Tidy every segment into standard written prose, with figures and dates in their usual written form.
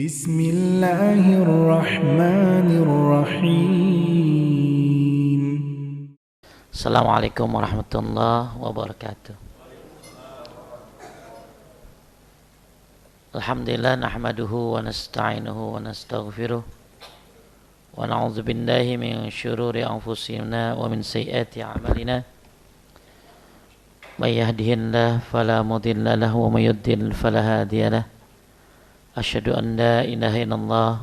Bismillahirrahmanirrahim. Assalamualaikum warahmatullahi wabarakatuh. Alhamdulillah nahmaduhu wa nasta'inuhu wa nastaghfiruh wa na'udzu billahi min syururi anfusina wa min sayyiati a'malina. May yahdihillahu fala mudilla lahu wa may yudlil fala hadiya lahu. Asyhadu an la ilaha illallah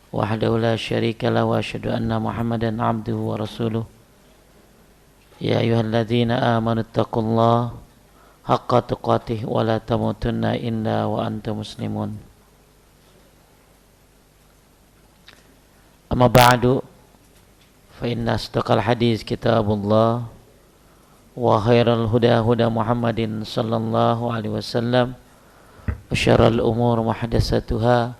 wahdahu la syarika lahu wa asyhadu anna Muhammadan 'abduhu wa rasuluh. Ya ayyuhalladzina amanu taqullaha haqqa tuqatih wa la tamutunna illa wa antum muslimun. Amma ba'du fa inna asdaqal hadis kitabullah wa khairal huda huda Muhammadin sallallahu alaihi wasallam wa syarral umur muhdatsatuha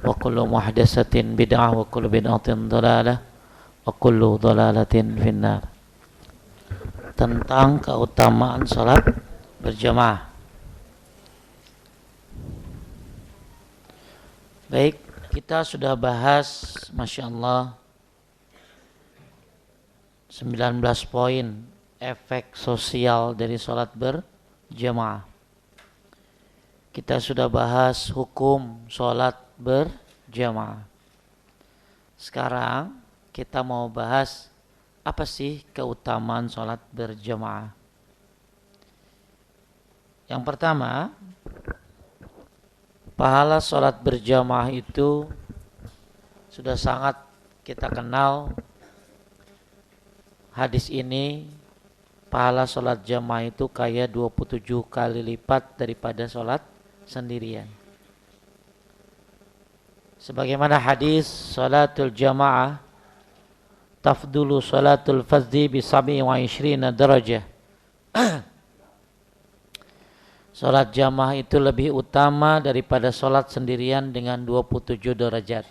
wa kullu muhdatsatin bid'ah wa kullu bid'atin dhalalah wa kullu dhalalatin finnar. Tentang keutamaan salat berjamaah. Baik, kita sudah bahas Masya Allah 19 poin efek sosial dari salat berjamaah. Kita sudah bahas hukum salat berjamaah. Sekarang kita mau bahas apa sih keutamaan salat berjamaah. Yang pertama, pahala salat berjamaah itu sudah sangat kita kenal. Hadis ini, pahala salat jamaah itu kayak 27 kali lipat daripada salat sendirian. Sebagaimana hadis salatul jamaah tafdulu salatul fardhi bi 27 darajah. Salat jamaah itu lebih utama daripada salat sendirian dengan 27 derajat.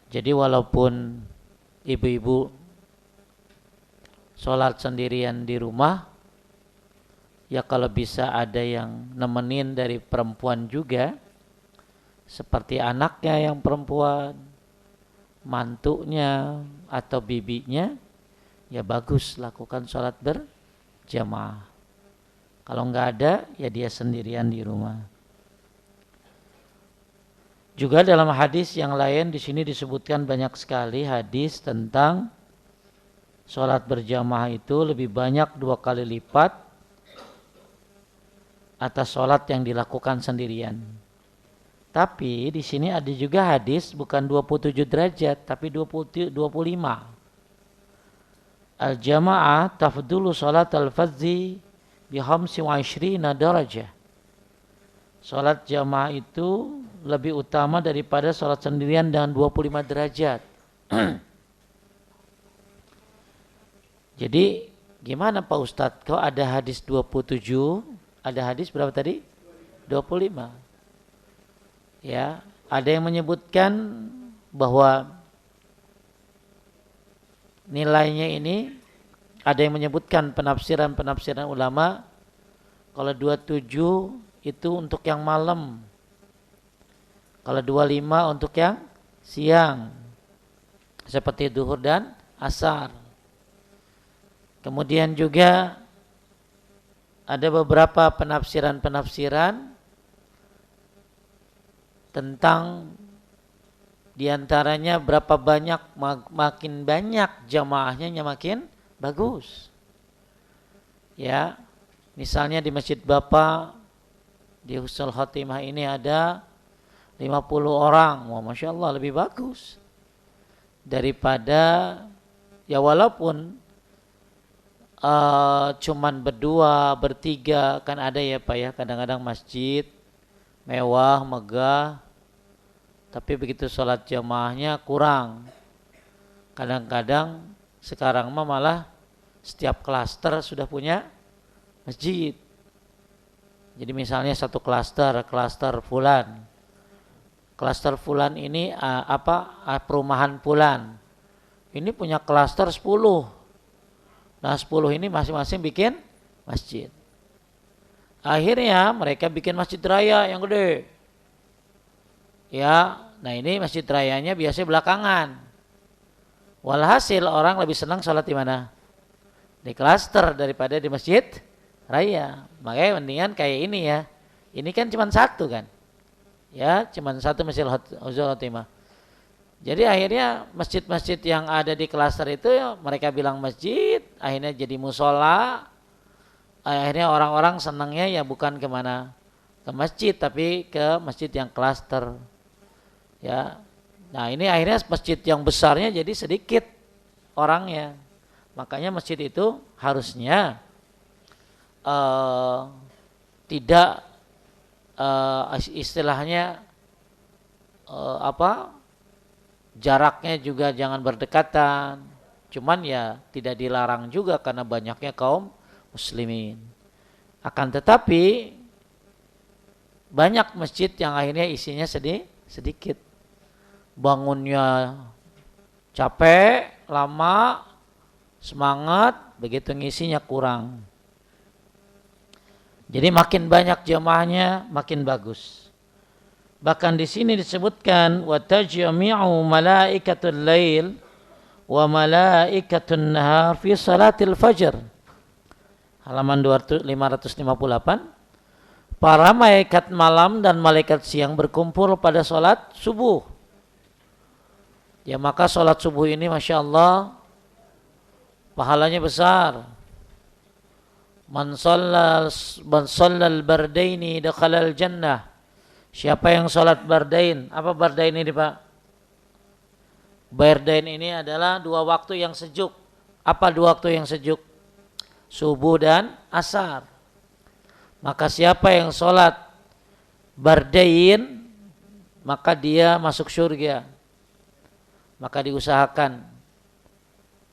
Jadi walaupun ibu-ibu salat sendirian di rumah, ya kalau bisa ada yang nemenin dari perempuan juga, seperti anaknya yang perempuan, mantunya atau bibinya, ya bagus lakukan salat berjamaah. Kalau enggak ada, ya dia sendirian di rumah. Juga dalam hadis yang lain di sini disebutkan banyak sekali hadis tentang salat berjamaah itu lebih banyak 2 kali lipat atas salat yang dilakukan sendirian. Tapi di sini ada juga hadis bukan 27 derajat tapi 25. Al-jamaah tafdulu salat al-fardhi bi 25 darajah. Salat jamaah itu lebih utama daripada salat sendirian dengan 25 derajat. Jadi gimana Pak Ustadz? Kalau ada hadis 27, ada hadis berapa tadi? 25. Ya, ada yang menyebutkan bahwa nilainya ini, ada yang menyebutkan penafsiran ulama kalau 27 itu untuk yang malam, kalau 25 untuk yang siang seperti duhur dan asar. Kemudian juga ada beberapa penafsiran tentang diantaranya berapa banyak, makin banyak jamaahnya makin bagus. Ya, misalnya di Masjid Bapak di Husnul Khotimah ini ada 50 orang, wah Masya Allah lebih bagus daripada, ya walaupun cuman berdua, bertiga, kan ada ya Pak ya, kadang-kadang masjid mewah, megah, tapi begitu sholat jamaahnya kurang. Kadang-kadang sekarang malah setiap klaster sudah punya masjid. Jadi misalnya satu klaster fulan. Klaster fulan ini perumahan fulan. Ini punya klaster 10. Nah 10 ini masing-masing bikin masjid. Akhirnya mereka bikin masjid raya yang gede. Ya, nah ini masjid rayanya biasanya belakangan. Walhasil orang lebih senang sholat di mana? Di klaster daripada di masjid raya. Makanya mendingan kayak ini ya. Ini kan cuma satu kan. Ya, cuma satu masjid Huzul Khotimah. Jadi akhirnya masjid-masjid yang ada di klaster itu mereka bilang masjid, akhirnya jadi musola. Akhirnya orang-orang senangnya ya bukan kemana? Ke masjid, tapi ke masjid yang klaster. Ya, nah ini akhirnya masjid yang besarnya jadi sedikit orangnya. Makanya masjid itu harusnya tidak istilahnya jaraknya juga jangan berdekatan. Cuman ya tidak dilarang juga karena banyaknya kaum muslimin. Akan tetapi banyak masjid yang akhirnya isinya sedikit. Bangunnya capek, lama, semangat, begitu ngisinya kurang. Jadi makin banyak jamaahnya makin bagus. Bahkan di sini disebutkan wa tajmi'u malaikatul lail wa malaikatun nahar fi salatil fajr. Halaman 558. Para malaikat malam dan malaikat siang berkumpul pada salat subuh. Ya maka salat subuh ini Masya Allah pahalanya besar. Man shallal bardaini dakhalal jannah. Siapa yang salat bardain? Apa bardain ini Pak? Bardain ini adalah 2 waktu yang sejuk. Apa 2 waktu yang sejuk? Subuh dan asar. Maka siapa yang salat bardain maka dia masuk surga. Maka diusahakan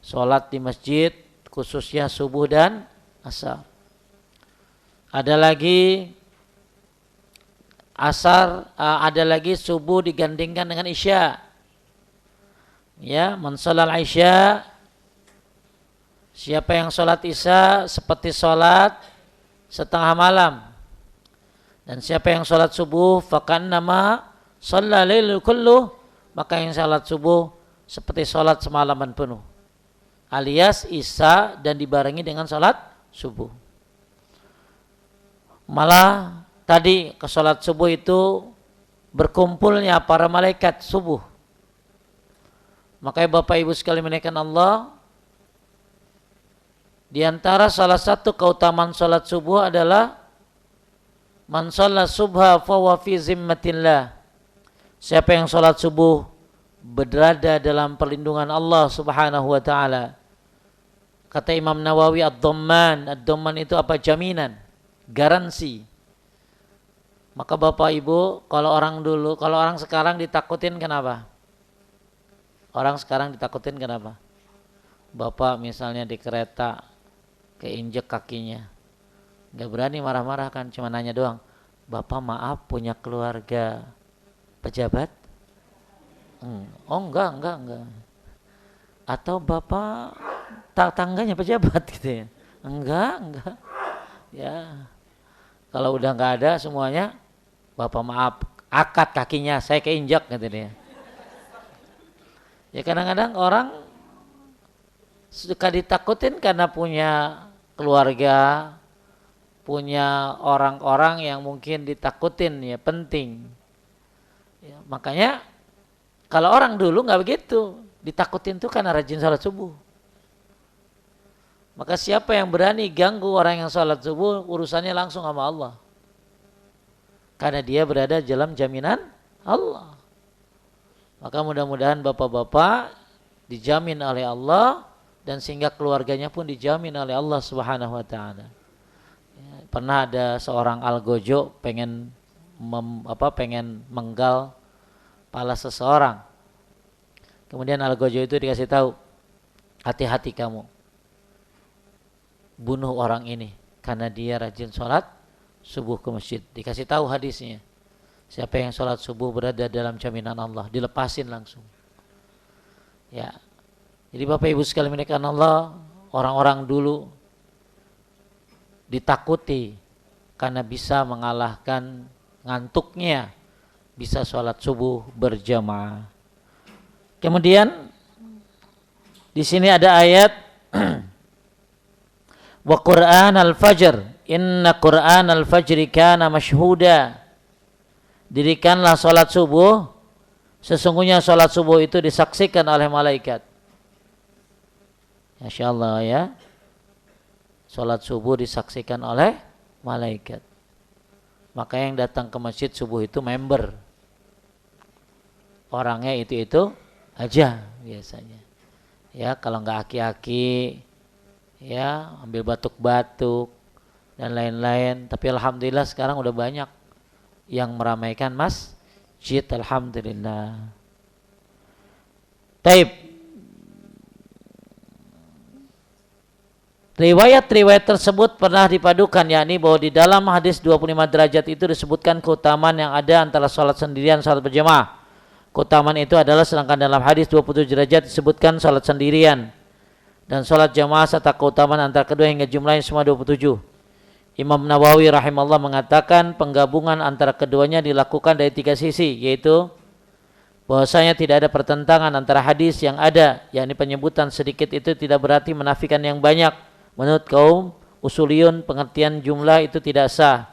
sholat di masjid khususnya subuh dan asar. Ada lagi asar, ada lagi subuh digandingkan dengan isya. Ya, man sholal isya, siapa yang sholat isya seperti sholat setengah malam. Dan siapa yang sholat subuh fakannama shalla lailul kulluh, maka yang sholat subuh seperti sholat semalaman penuh, alias isya dan dibarengi dengan sholat subuh. Malah tadi ke sholat subuh itu berkumpulnya para malaikat subuh. Makanya Bapak Ibu sekalian menaikkan Allah, di antara salah satu keutamaan sholat subuh adalah man shalla subha fa huwa fi zimmatillah. Siapa yang sholat subuh berada dalam perlindungan Allah Subhanahu wa taala. Kata Imam Nawawi ad-dhamman itu apa? Jaminan, garansi. Maka Bapak Ibu, kalau orang sekarang ditakutin kenapa? Orang sekarang ditakutin kenapa? Bapak misalnya di kereta keinjek kakinya, gak berani marah-marah kan, cuma nanya doang, Bapak maaf punya keluarga pejabat? Oh enggak. Atau Bapak tangganya pejabat gitu ya? Enggak. Ya, kalau udah enggak ada semuanya, Bapak maaf, akad kakinya, saya keinjak gitu dia. Ya kadang-kadang orang suka ditakutin karena punya keluarga, punya orang-orang yang mungkin ditakutin ya, penting. Ya, makanya kalau orang dulu nggak begitu, ditakutin tuh karena rajin sholat subuh. Maka siapa yang berani ganggu orang yang sholat subuh, urusannya langsung sama Allah. Karena dia berada dalam jaminan Allah. Maka mudah-mudahan bapak-bapak dijamin oleh Allah dan sehingga keluarganya pun dijamin oleh Allah Subhanahu wa taala. Ya, pernah ada seorang algojo pengen menggal kepala seseorang. Kemudian algojo itu dikasih tahu, hati-hati kamu bunuh orang ini karena dia rajin sholat subuh ke masjid. Dikasih tahu hadisnya, siapa yang sholat subuh berada dalam jaminan Allah, dilepasin langsung. Ya, jadi Bapak Ibu sekalian menaikkan Allah, orang-orang dulu ditakuti karena bisa mengalahkan ngantuknya, bisa sholat subuh berjamaah. Kemudian di sini ada ayat wa Qur'an al-fajr inna Qur'an al-fajri kana mashhuda. Dirikanlah sholat subuh, sesungguhnya sholat subuh itu disaksikan oleh malaikat. Masya Allah ya, sholat subuh disaksikan oleh malaikat. Maka yang datang ke masjid subuh itu member, orangnya itu aja biasanya. Ya kalau nggak aki-aki, ya ambil batuk-batuk dan lain-lain. Tapi alhamdulillah sekarang udah banyak yang meramaikan masjid, alhamdulillah. Taib. Riwayat-riwayat tersebut pernah dipadukan, yakni bahwa di dalam hadis 25 derajat itu disebutkan keutamaan yang ada antara sholat sendirian dan sholat berjamaah. Keutamaan itu adalah sedangkan dalam hadis 27 derajat disebutkan sholat sendirian dan sholat jamaah serta keutamaan antara kedua hingga jumlahnya semua 27. Imam Nawawi rahimahullah mengatakan penggabungan antara keduanya dilakukan dari 3 sisi, yaitu bahwasanya tidak ada pertentangan antara hadis yang ada, yakni penyebutan sedikit itu tidak berarti menafikan yang banyak. Menurut kaum usuliyun pengertian jumlah itu tidak sah.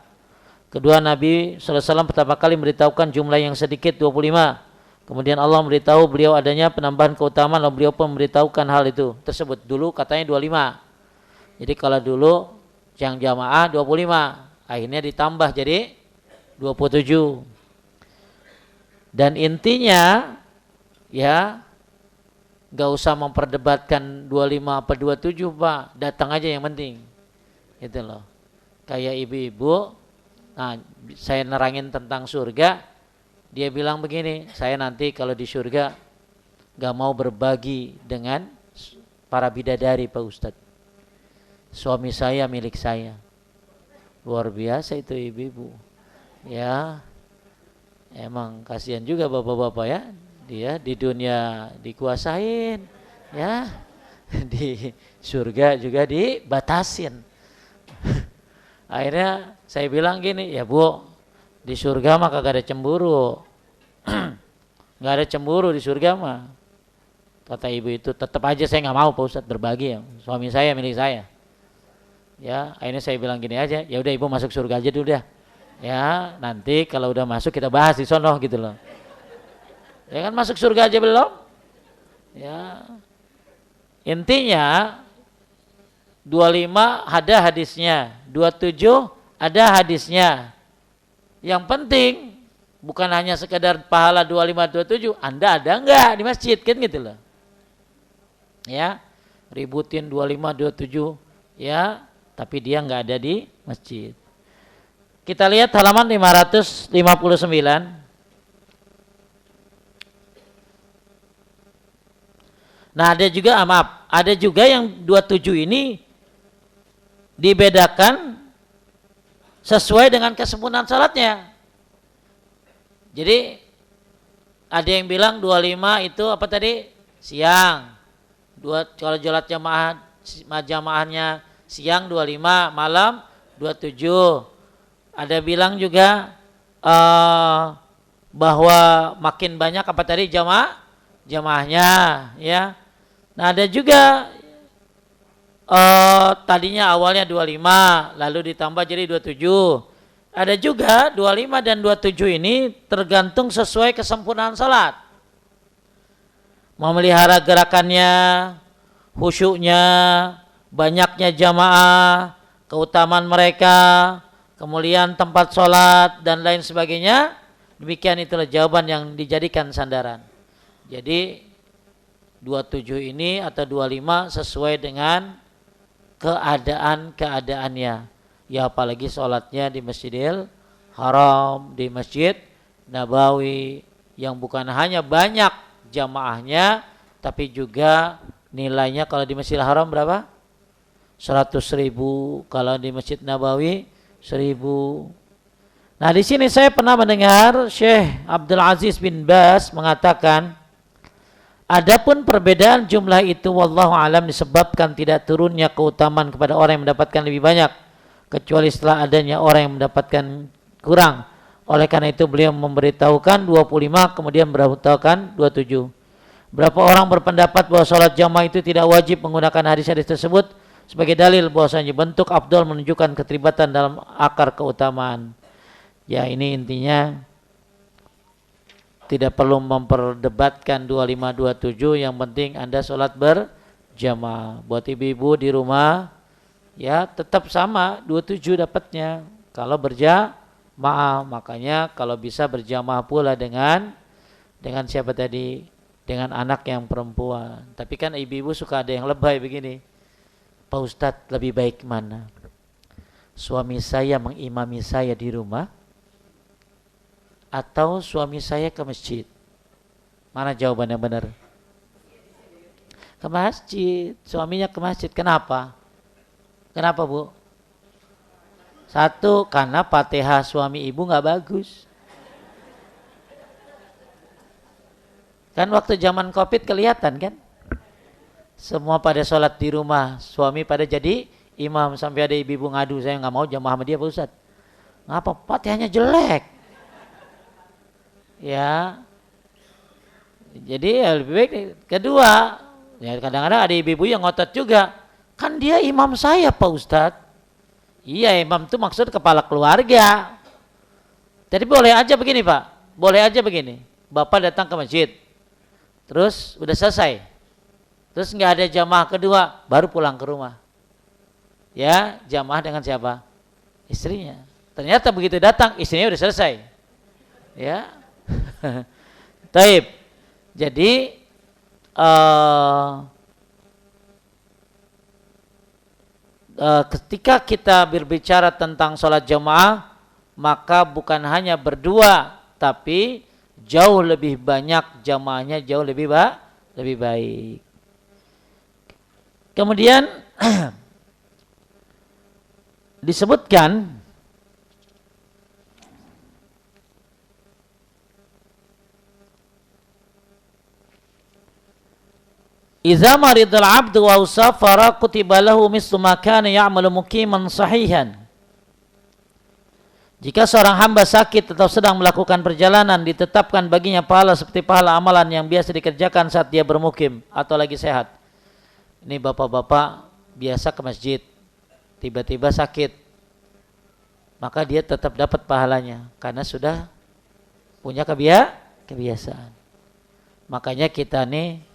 Kedua, Nabi SAW pertama kali memberitahukan jumlah yang sedikit 25. Kemudian Allah memberitahu beliau adanya penambahan keutamaan, lalu beliau pun memberitahukan hal itu tersebut. Dulu katanya 25. Jadi kalau dulu yang jamaah 25, akhirnya ditambah jadi 27. Dan intinya ya gak usah memperdebatkan 25 apa 27 Pak, datang aja yang penting. Gitu loh. Kayak ibu-ibu, nah saya nerangin tentang surga, dia bilang begini, saya nanti kalau di surga gak mau berbagi dengan para bidadari Pak Ustadz. Suami saya milik saya. Luar biasa itu ibu-ibu. Ya, emang kasihan juga bapak-bapak ya. Dia di dunia dikuasain, ya, di surga juga dibatasin. Akhirnya saya bilang gini, ya Bu, di surga mah kagak ada cemburu, nggak ada cemburu di surga mah. Kata ibu itu, tetap aja saya nggak mau Pak Ustadz berbagi, ya. Suami saya milik saya. Ya, akhirnya saya bilang gini aja, ya udah ibu masuk surga aja dulu dah. Ya, nanti kalau udah masuk kita bahas di sono gitu loh. Ya kan masuk surga aja belum? Ya. Intinya 25 ada hadisnya, 27 ada hadisnya. Yang penting bukan hanya sekedar pahala 25 27, Anda ada enggak di masjid kan gitu loh. Ya. Ributin 25 27 ya, tapi dia enggak ada di masjid. Kita lihat halaman 559. Nah ada juga maaf, ada juga yang 27 ini dibedakan sesuai dengan kesempurnaan salatnya. Jadi ada yang bilang 25 itu apa tadi? Siang. Kalau sholat jamaahnya siang 25, malam 27. Ada bilang juga bahwa makin banyak apa tadi jamaahnya ya. Nah ada juga tadinya awalnya 25 lalu ditambah jadi 27. Ada juga 25 dan 27 ini tergantung sesuai kesempurnaan salat. Memelihara gerakannya, khusyuknya, banyaknya jamaah, keutamaan mereka, kemuliaan tempat salat dan lain sebagainya. Demikian itulah jawaban yang dijadikan sandaran. Jadi 27 ini atau 25 sesuai dengan keadaannya. Ya apalagi sholatnya di Masjidil Haram, di Masjid Nabawi yang bukan hanya banyak jamaahnya tapi juga nilainya. Kalau di Masjidil Haram berapa? 100.000, kalau di Masjid Nabawi 1.000. Nah di sini saya pernah mendengar Syekh Abdul Aziz bin Baz mengatakan, adapun perbedaan jumlah itu wallahu alam disebabkan tidak turunnya keutamaan kepada orang yang mendapatkan lebih banyak, kecuali setelah adanya orang yang mendapatkan kurang. Oleh karena itu beliau memberitahukan 25, kemudian memberitahukan 27. Berapa orang berpendapat bahwa sholat jamaah itu tidak wajib menggunakan hadis-hadis tersebut sebagai dalil bahwasanya bentuk afdal menunjukkan keterlibatan dalam akar keutamaan. Ya, ini intinya tidak perlu memperdebatkan 25 27, yang penting Anda sholat berjamaah. Buat ibu-ibu di rumah ya tetap sama 27 dapatnya kalau berjamaah. Makanya kalau bisa berjamaah pula dengan siapa tadi? Dengan anak yang perempuan. Tapi kan ibu-ibu suka ada yang lebay begini. Pak Ustadz, lebih baik mana? Suami saya mengimami saya di rumah atau suami saya ke masjid? Mana jawabannya benar? Ke masjid. Suaminya ke masjid. Kenapa? Kenapa, Bu? Satu, karena Fatihah suami ibu nggak bagus. Kan waktu zaman Covid kelihatan kan? Semua pada sholat di rumah, suami pada jadi imam. Sampai ada ibu-ibu ngadu, saya nggak mau jamaah sama dia Pak Ustadz. Ngapa? Fatihahnya jelek. Ya. Jadi ya lebih baik. Kedua, ya kadang-kadang ada ibu-ibu yang ngotot juga. Kan dia imam saya Pak Ustadz. Iya, imam itu maksud kepala keluarga. Jadi boleh aja begini Pak. Boleh aja begini. Bapak datang ke masjid. Terus udah selesai. Terus nggak ada jamaah kedua, baru pulang ke rumah. Ya, jamaah dengan siapa? Istrinya. Ternyata begitu datang, istrinya udah selesai. Ya. Taib. Jadi ketika kita berbicara tentang sholat jamaah, maka bukan hanya berdua, tapi jauh lebih banyak jamaahnya, jauh lebih baik. Kemudian disebutkan idza maridal 'abdu wa usafara kutiba lahu mislu ma kana ya'malu muqiman sahihan. Jika seorang hamba sakit atau sedang melakukan perjalanan, ditetapkan baginya pahala seperti pahala amalan yang biasa dikerjakan saat dia bermukim atau lagi sehat. Ini bapak-bapak biasa ke masjid, tiba-tiba sakit, maka dia tetap dapat pahalanya karena sudah punya kebiasaan. Makanya kita nih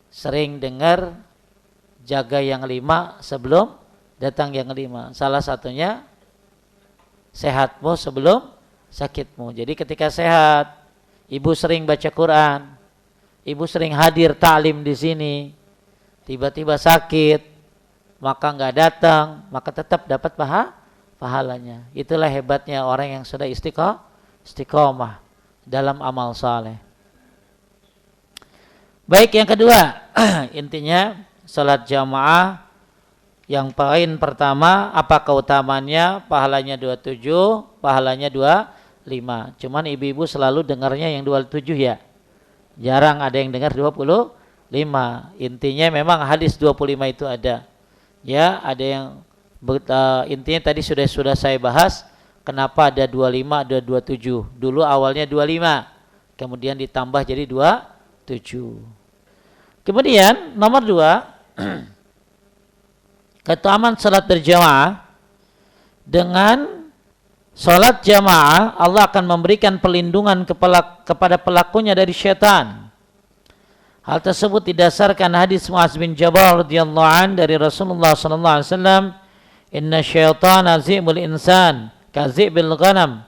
sering dengar jaga yang 5 sebelum datang yang 5. Salah satunya sehatmu sebelum sakitmu. Jadi ketika sehat, ibu sering baca Quran, ibu sering hadir ta'lim di sini. Tiba-tiba sakit, maka nggak datang, maka tetap dapat pahalanya. Itulah hebatnya orang yang sudah istiqomah dalam amal saleh. Baik, yang kedua, intinya salat jamaah yang poin pertama, apa keutamaannya? Pahalanya 27, pahalanya 25. Cuman ibu-ibu selalu dengarnya yang 27 ya. Jarang ada yang dengar 25. Intinya memang hadis 25 itu ada. Ya, ada yang intinya tadi sudah saya bahas kenapa ada 25, ada 27. Dulu awalnya 25, kemudian ditambah jadi 27. Kemudian nomor 2, keutamaan salat berjamaah. Dengan salat jamaah Allah akan memberikan perlindungan kepada pelakunya dari syaitan. Hal tersebut didasarkan hadis Mu'adz bin Jabal radhiyallahu an dari Rasulullah sallallahu alaihi wasallam, "Inna syaitana zi'bul insan kazi'bil ghanam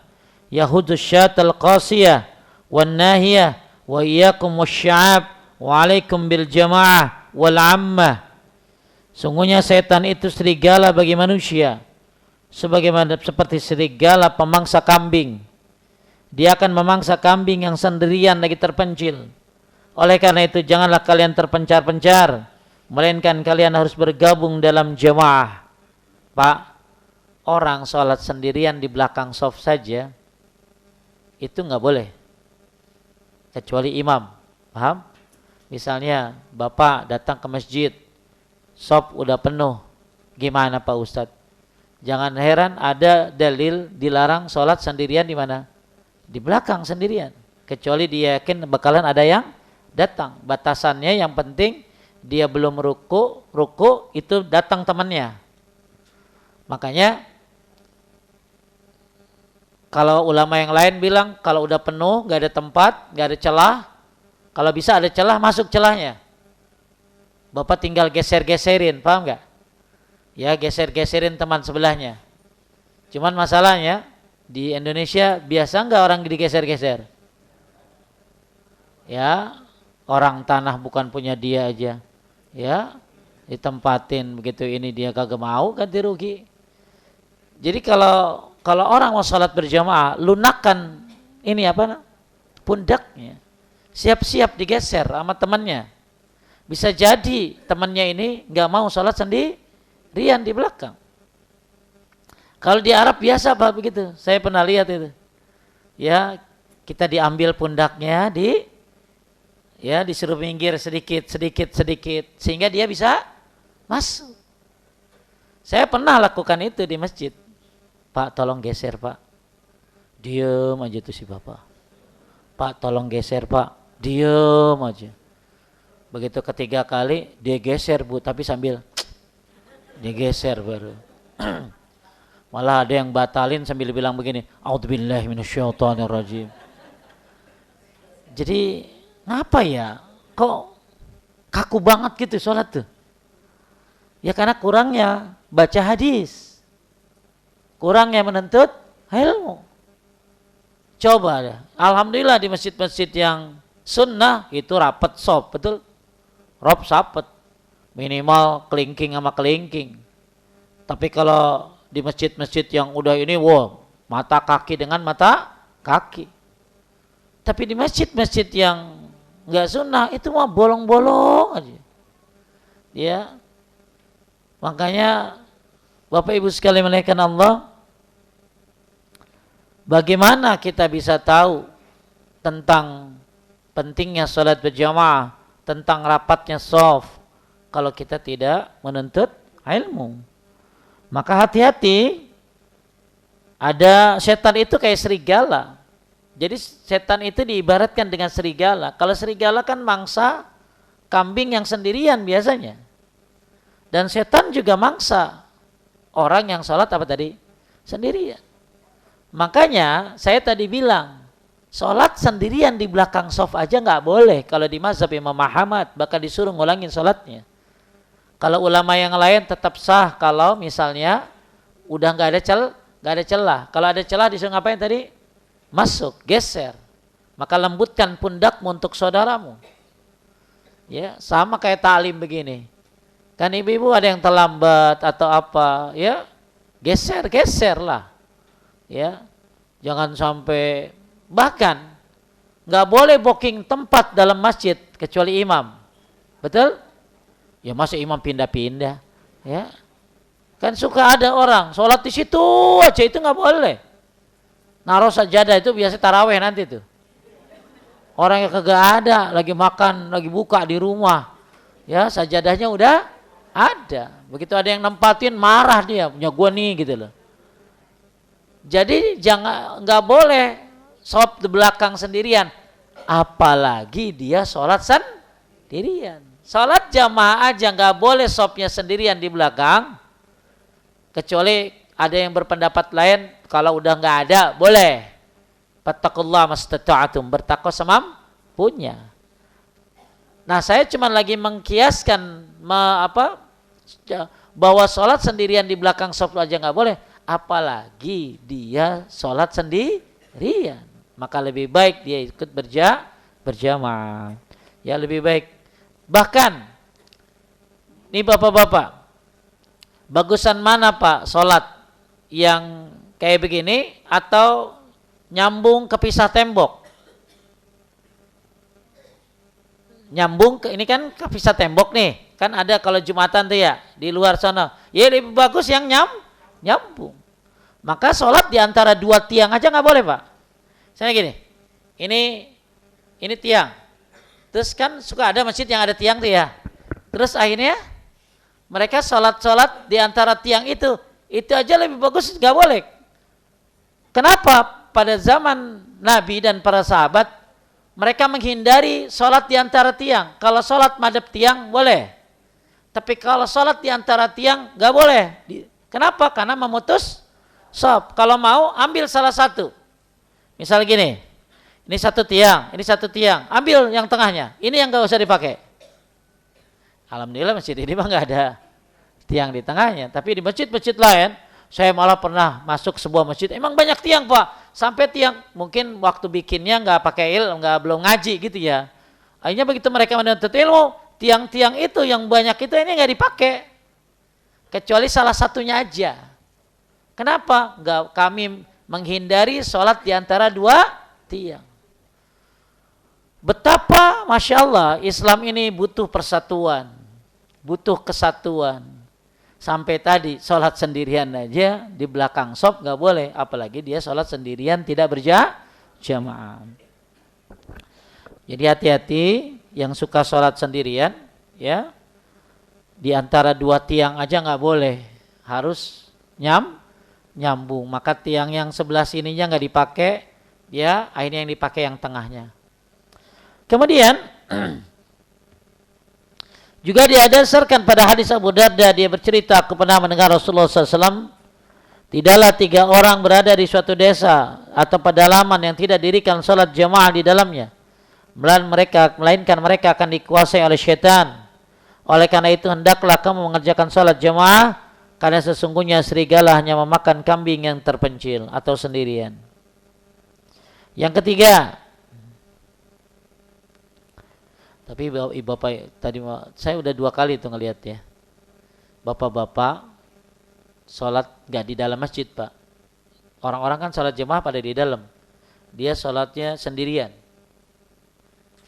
yahudus syatal qasiyah wan nahiyah wa iyyakum wasy'ab wa alaikum bil jamaah wal ammah." Sungguhnya setan itu serigala bagi manusia, sebagaimana seperti serigala pemangsa kambing. Dia akan memangsa kambing yang sendirian lagi terpencil. Oleh karena itu janganlah kalian terpencar-pencar, melainkan kalian harus bergabung dalam jamaah. Pak, orang sholat sendirian di belakang shaf saja itu nggak boleh, kecuali imam. Paham? Misalnya bapak datang ke masjid, shaf udah penuh, gimana Pak Ustadz? Jangan heran ada dalil dilarang sholat sendirian di mana? Di belakang sendirian. Kecuali dia yakin bakalan ada yang datang. Batasannya yang penting dia belum ruku itu datang temannya. Makanya kalau ulama yang lain bilang kalau udah penuh, gak ada tempat, gak ada celah, kalau bisa ada celah, masuk celahnya. Bapak tinggal geser-geserin, paham gak? Ya, geser-geserin teman sebelahnya. Cuman masalahnya di Indonesia biasa nggak orang digeser-geser? Ya, orang tanah bukan punya dia aja. Ya, ditempatin begitu ini dia kagak mau, ganti rugi. Jadi kalau orang mau sholat berjamaah, lunakan ini apa? Pundaknya. Siap-siap digeser sama temannya. Bisa jadi temannya ini nggak mau sholat sendirian di belakang. Kalau di Arab biasa Pak begitu. Saya pernah lihat itu. Ya, kita diambil pundaknya, disuruh minggir sedikit sehingga dia bisa masuk. Saya pernah lakukan itu di masjid. Pak, tolong geser, Pak. Diem aja tuh si Bapak. Pak, tolong geser, Pak. Diem aja. Begitu ketiga kali dia geser, Bu, tapi sambil dia geser baru. Malah ada yang batalin sambil bilang begini, A'udzubillahi minasyaitonirrajim. Jadi ngapa ya? Kok kaku banget gitu sholat tuh? Ya karena kurangnya baca hadis. Kurangnya menuntut ilmu. Coba deh. Alhamdulillah di masjid-masjid yang sunnah itu rapat sop, betul? Rob sapet. Minimal kelingking sama kelingking. Tapi kalau di masjid-masjid yang udah ini, mata kaki dengan mata kaki. Tapi di masjid-masjid yang nggak sunnah itu mah bolong-bolong aja. Ya, makanya Bapak Ibu sekalian menaikkan Allah, bagaimana kita bisa tahu tentang pentingnya sholat berjamaah, tentang rapatnya shaf kalau kita tidak menuntut ilmu? Maka hati-hati, ada setan itu kayak serigala. Jadi setan itu diibaratkan dengan serigala. Kalau serigala kan mangsa kambing yang sendirian biasanya. Dan setan juga mangsa orang yang sholat apa tadi? Sendirian. Makanya saya tadi bilang, sholat sendirian di belakang shaf aja nggak boleh. Kalau di mazhab Imam Ahmad bakal disuruh ngulangin sholatnya. Kalau ulama yang lain tetap sah kalau misalnya udah nggak ada celah. Kalau ada celah disuruh ngapain tadi? Masuk, geser. Maka lembutkan pundakmu untuk saudaramu. Ya, sama kayak ta'lim begini. Kan ibu-ibu ada yang terlambat atau apa, ya geser lah. Ya, jangan sampai, bahkan nggak boleh booking tempat dalam masjid kecuali imam. Betul? Ya masa imam pindah-pindah, ya kan suka ada orang sholat di situ aja, itu nggak boleh. Naruh sajadah itu biasa taraweh nanti tuh. Orang yang kagak ada, lagi makan, lagi buka di rumah, ya sajadahnya udah ada. Begitu ada yang nempatin, marah dia, punya gua nih gitu loh. Jadi nggak boleh shaf di belakang sendirian, apalagi dia sholat sendirian. Sholat jamaah aja nggak boleh shafnya sendirian di belakang, kecuali ada yang berpendapat lain, kalau udah nggak ada boleh. Fattaqullaha mastata'tum, bertakwa semampunya. Nah, saya cuma lagi mengkiaskan bahwa sholat sendirian di belakang shaf aja nggak boleh, apalagi dia sholat sendirian. Maka lebih baik dia ikut berjamaah. Ya lebih baik. Bahkan, nih bapak-bapak, bagusan mana Pak sholat yang kayak begini atau nyambung kepisah tembok? Nyambung ke ini kan kepisah tembok nih, kan ada kalau Jumatan tuh ya di luar sana. Ya lebih bagus yang nyambung. Maka sholat di antara dua tiang aja nggak boleh Pak. Saya gini, ini tiang. Terus kan suka ada masjid yang ada tiang tuh ya. Terus akhirnya mereka sholat di antara tiang itu Itu aja lebih bagus, nggak boleh. Kenapa? Pada zaman Nabi dan para sahabat, mereka menghindari sholat di antara tiang. Kalau sholat madhab tiang, boleh. Tapi kalau sholat di antara tiang, nggak boleh. Kenapa? Karena memutus shaf. Kalau mau, ambil salah satu. Misal gini, ini satu tiang, ambil yang tengahnya. Ini yang nggak usah dipakai. Alhamdulillah masjid ini mah nggak ada tiang di tengahnya. Tapi di masjid-masjid lain, saya malah pernah masuk sebuah masjid, emang banyak tiang Pak, sampai tiang mungkin waktu bikinnya nggak pakai belum ngaji gitu ya. Akhirnya begitu mereka menuntut ilmu, tiang-tiang itu yang banyak itu ini nggak dipakai, kecuali salah satunya aja. Kenapa? Kami menghindari sholat di antara dua tiang. Betapa Masya Allah Islam ini butuh persatuan, butuh kesatuan. Sampai tadi sholat sendirian aja di belakang shop nggak boleh, apalagi dia sholat sendirian tidak berjamaah. Jadi hati-hati yang suka sholat sendirian, ya di antara dua tiang aja nggak boleh, harus nyambung. Maka tiang yang sebelah sininya nggak dipakai, ya akhirnya yang dipakai yang tengahnya. Kemudian juga dia dasarkan pada hadis Abu Darda, dia bercerita, aku pernah mendengar Rasulullah SAW, tidaklah 3 orang berada di suatu desa atau pedalaman yang tidak dirikan salat jamaah di dalamnya, melainkan mereka akan dikuasai oleh syaitan. Oleh karena itu hendaklah kamu mengerjakan salat jamaah, karena sesungguhnya serigala hanya memakan kambing yang terpencil atau sendirian. Yang ketiga, tapi bapak tadi saya udah 2 kali itu ngelihat ya, bapak-bapak sholat gak di dalam masjid Pak. Orang-orang kan sholat jemaah pada di dalam, dia sholatnya sendirian,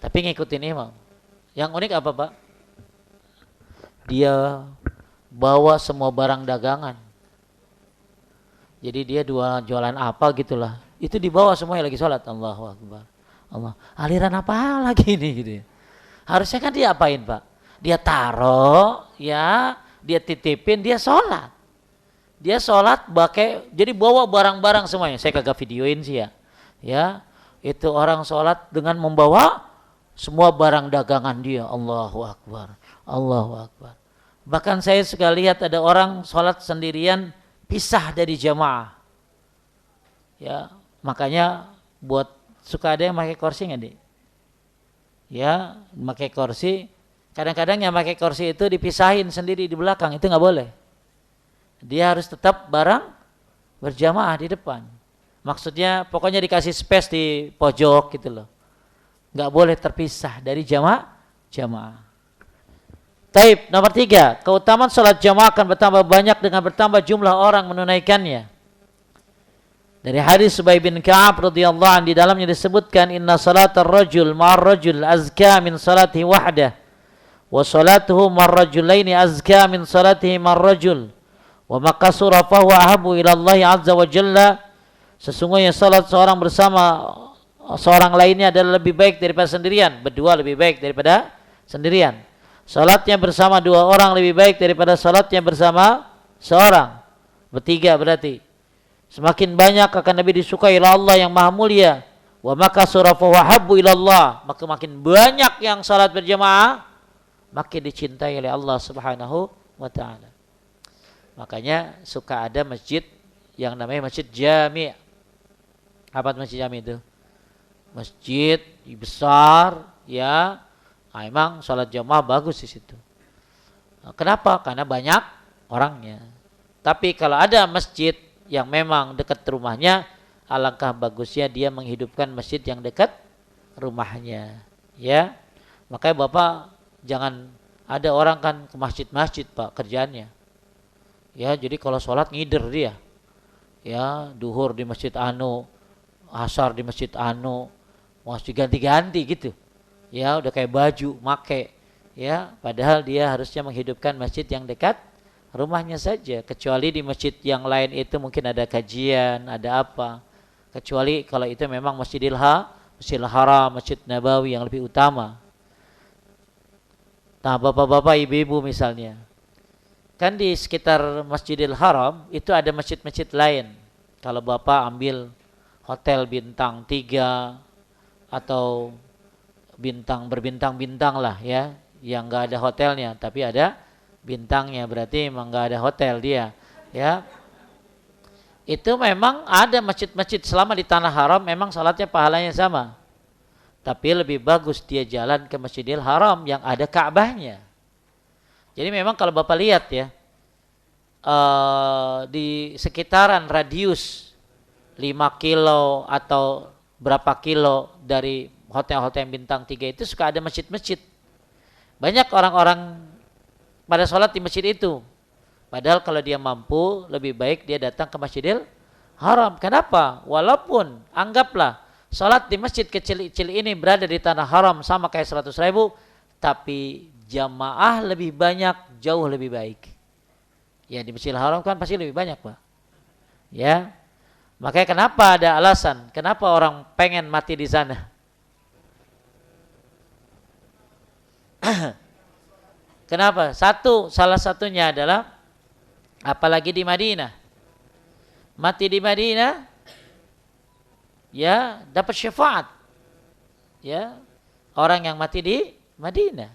tapi ngikutin imam. Yang unik apa Pak? Dia bawa semua barang dagangan. Jadi dia jualan apa gitulah, itu dibawa semuanya lagi sholat. Allahu Akbar. Allah, aliran apa lagi ini gitu ya. Harusnya kan dia apain Pak? Dia taruh, ya, dia titipin, dia sholat. Dia sholat pakai, jadi bawa barang-barang semuanya. Saya kagak videoin sih ya. Ya, itu orang sholat dengan membawa semua barang dagangan dia. Allahu Akbar, Allahu Akbar. Bahkan saya suka lihat ada orang sholat sendirian, pisah dari jamaah. Ya, makanya buat suka ada yang pakai kursi nggak Dik? Ya, pakai kursi. Kadang-kadang yang pakai kursi itu dipisahin sendiri di belakang, itu nggak boleh. Dia harus tetap bareng berjamaah di depan. Maksudnya pokoknya dikasih space di pojok gitu loh. Nggak boleh terpisah dari jamaah. Taib, nomor 3, keutamaan sholat jamaah akan bertambah banyak dengan bertambah jumlah orang menunaikannya. Dari hadis Ubay bin Ka'ab radhiyallahu anhu, di dalamnya disebutkan, inna salatar rajul ma'ar rajul azka min salatihi wahdah, wa salatuhu ma'ar rajulaini azka min salatihi ma'ar rajul, wa maqasura fahuwa ahabu ila Allah azza wa jalla. Sesungguhnya salat seorang bersama seorang lainnya adalah lebih baik daripada sendirian. Berdua lebih baik daripada sendirian. Salatnya bersama 2 orang lebih baik daripada salatnya bersama seorang. Bertiga berarti. Semakin banyak akan Nabi disukai oleh Allah yang maha mulia. Wa maqasura fahuwa ahabu ila Allah. Maka makin banyak yang salat berjamaah, makin dicintai oleh Allah Subhanahu wa taala. Makanya suka ada masjid yang namanya masjid jami'. Apa masjid jami' itu? Masjid besar, ya. Nah, emang salat jamaah bagus di situ. Kenapa? Karena banyak orangnya. Tapi kalau ada masjid yang memang dekat rumahnya, alangkah bagusnya dia menghidupkan masjid yang dekat rumahnya, ya. Makanya Bapak jangan, ada orang kan ke masjid-masjid Pak kerjaannya. Ya, jadi kalau sholat ngider dia. Ya, duhur di masjid anu, asar di masjid anu, masjid ganti-ganti gitu. Ya, udah kayak baju make. Ya, padahal dia harusnya menghidupkan masjid yang dekat rumahnya saja. Kecuali di masjid yang lain itu mungkin ada kajian, ada apa. Kecuali kalau itu memang Masjidil Haram, Masjid Nabawi yang lebih utama. Nah, bapak-bapak, ibu-ibu misalnya, Kan di sekitar Masjidil Haram itu ada masjid-masjid lain. Kalau Bapak ambil hotel bintang 3 atau bintang berbintang-bintang lah ya, yang enggak ada hotelnya tapi ada bintangnya, berarti memang enggak ada hotel dia ya. Itu memang ada masjid-masjid selama di tanah haram memang salatnya pahalanya sama. Tapi lebih bagus dia jalan ke Masjidil Haram yang ada Ka'bahnya. Jadi memang kalau Bapak lihat ya, di sekitaran radius 5 kilo atau berapa kilo dari hotel-hotel bintang 3 itu suka ada masjid-masjid. Banyak orang-orang pada sholat di masjid itu. Padahal kalau dia mampu, lebih baik dia datang ke Masjidil Haram. Kenapa? Walaupun anggaplah sholat di masjid kecil-kecil ini berada di tanah haram sama kayak 100.000, tapi jamaah lebih banyak, jauh lebih baik. Ya di Masjidil Haram kan pasti lebih banyak Pak. Ya, makanya kenapa ada alasan, kenapa orang pengen mati di sana? Kenapa? Salah satunya adalah apalagi di Madinah. Mati di Madinah ya dapat syafaat. Ya, orang yang mati di Madinah.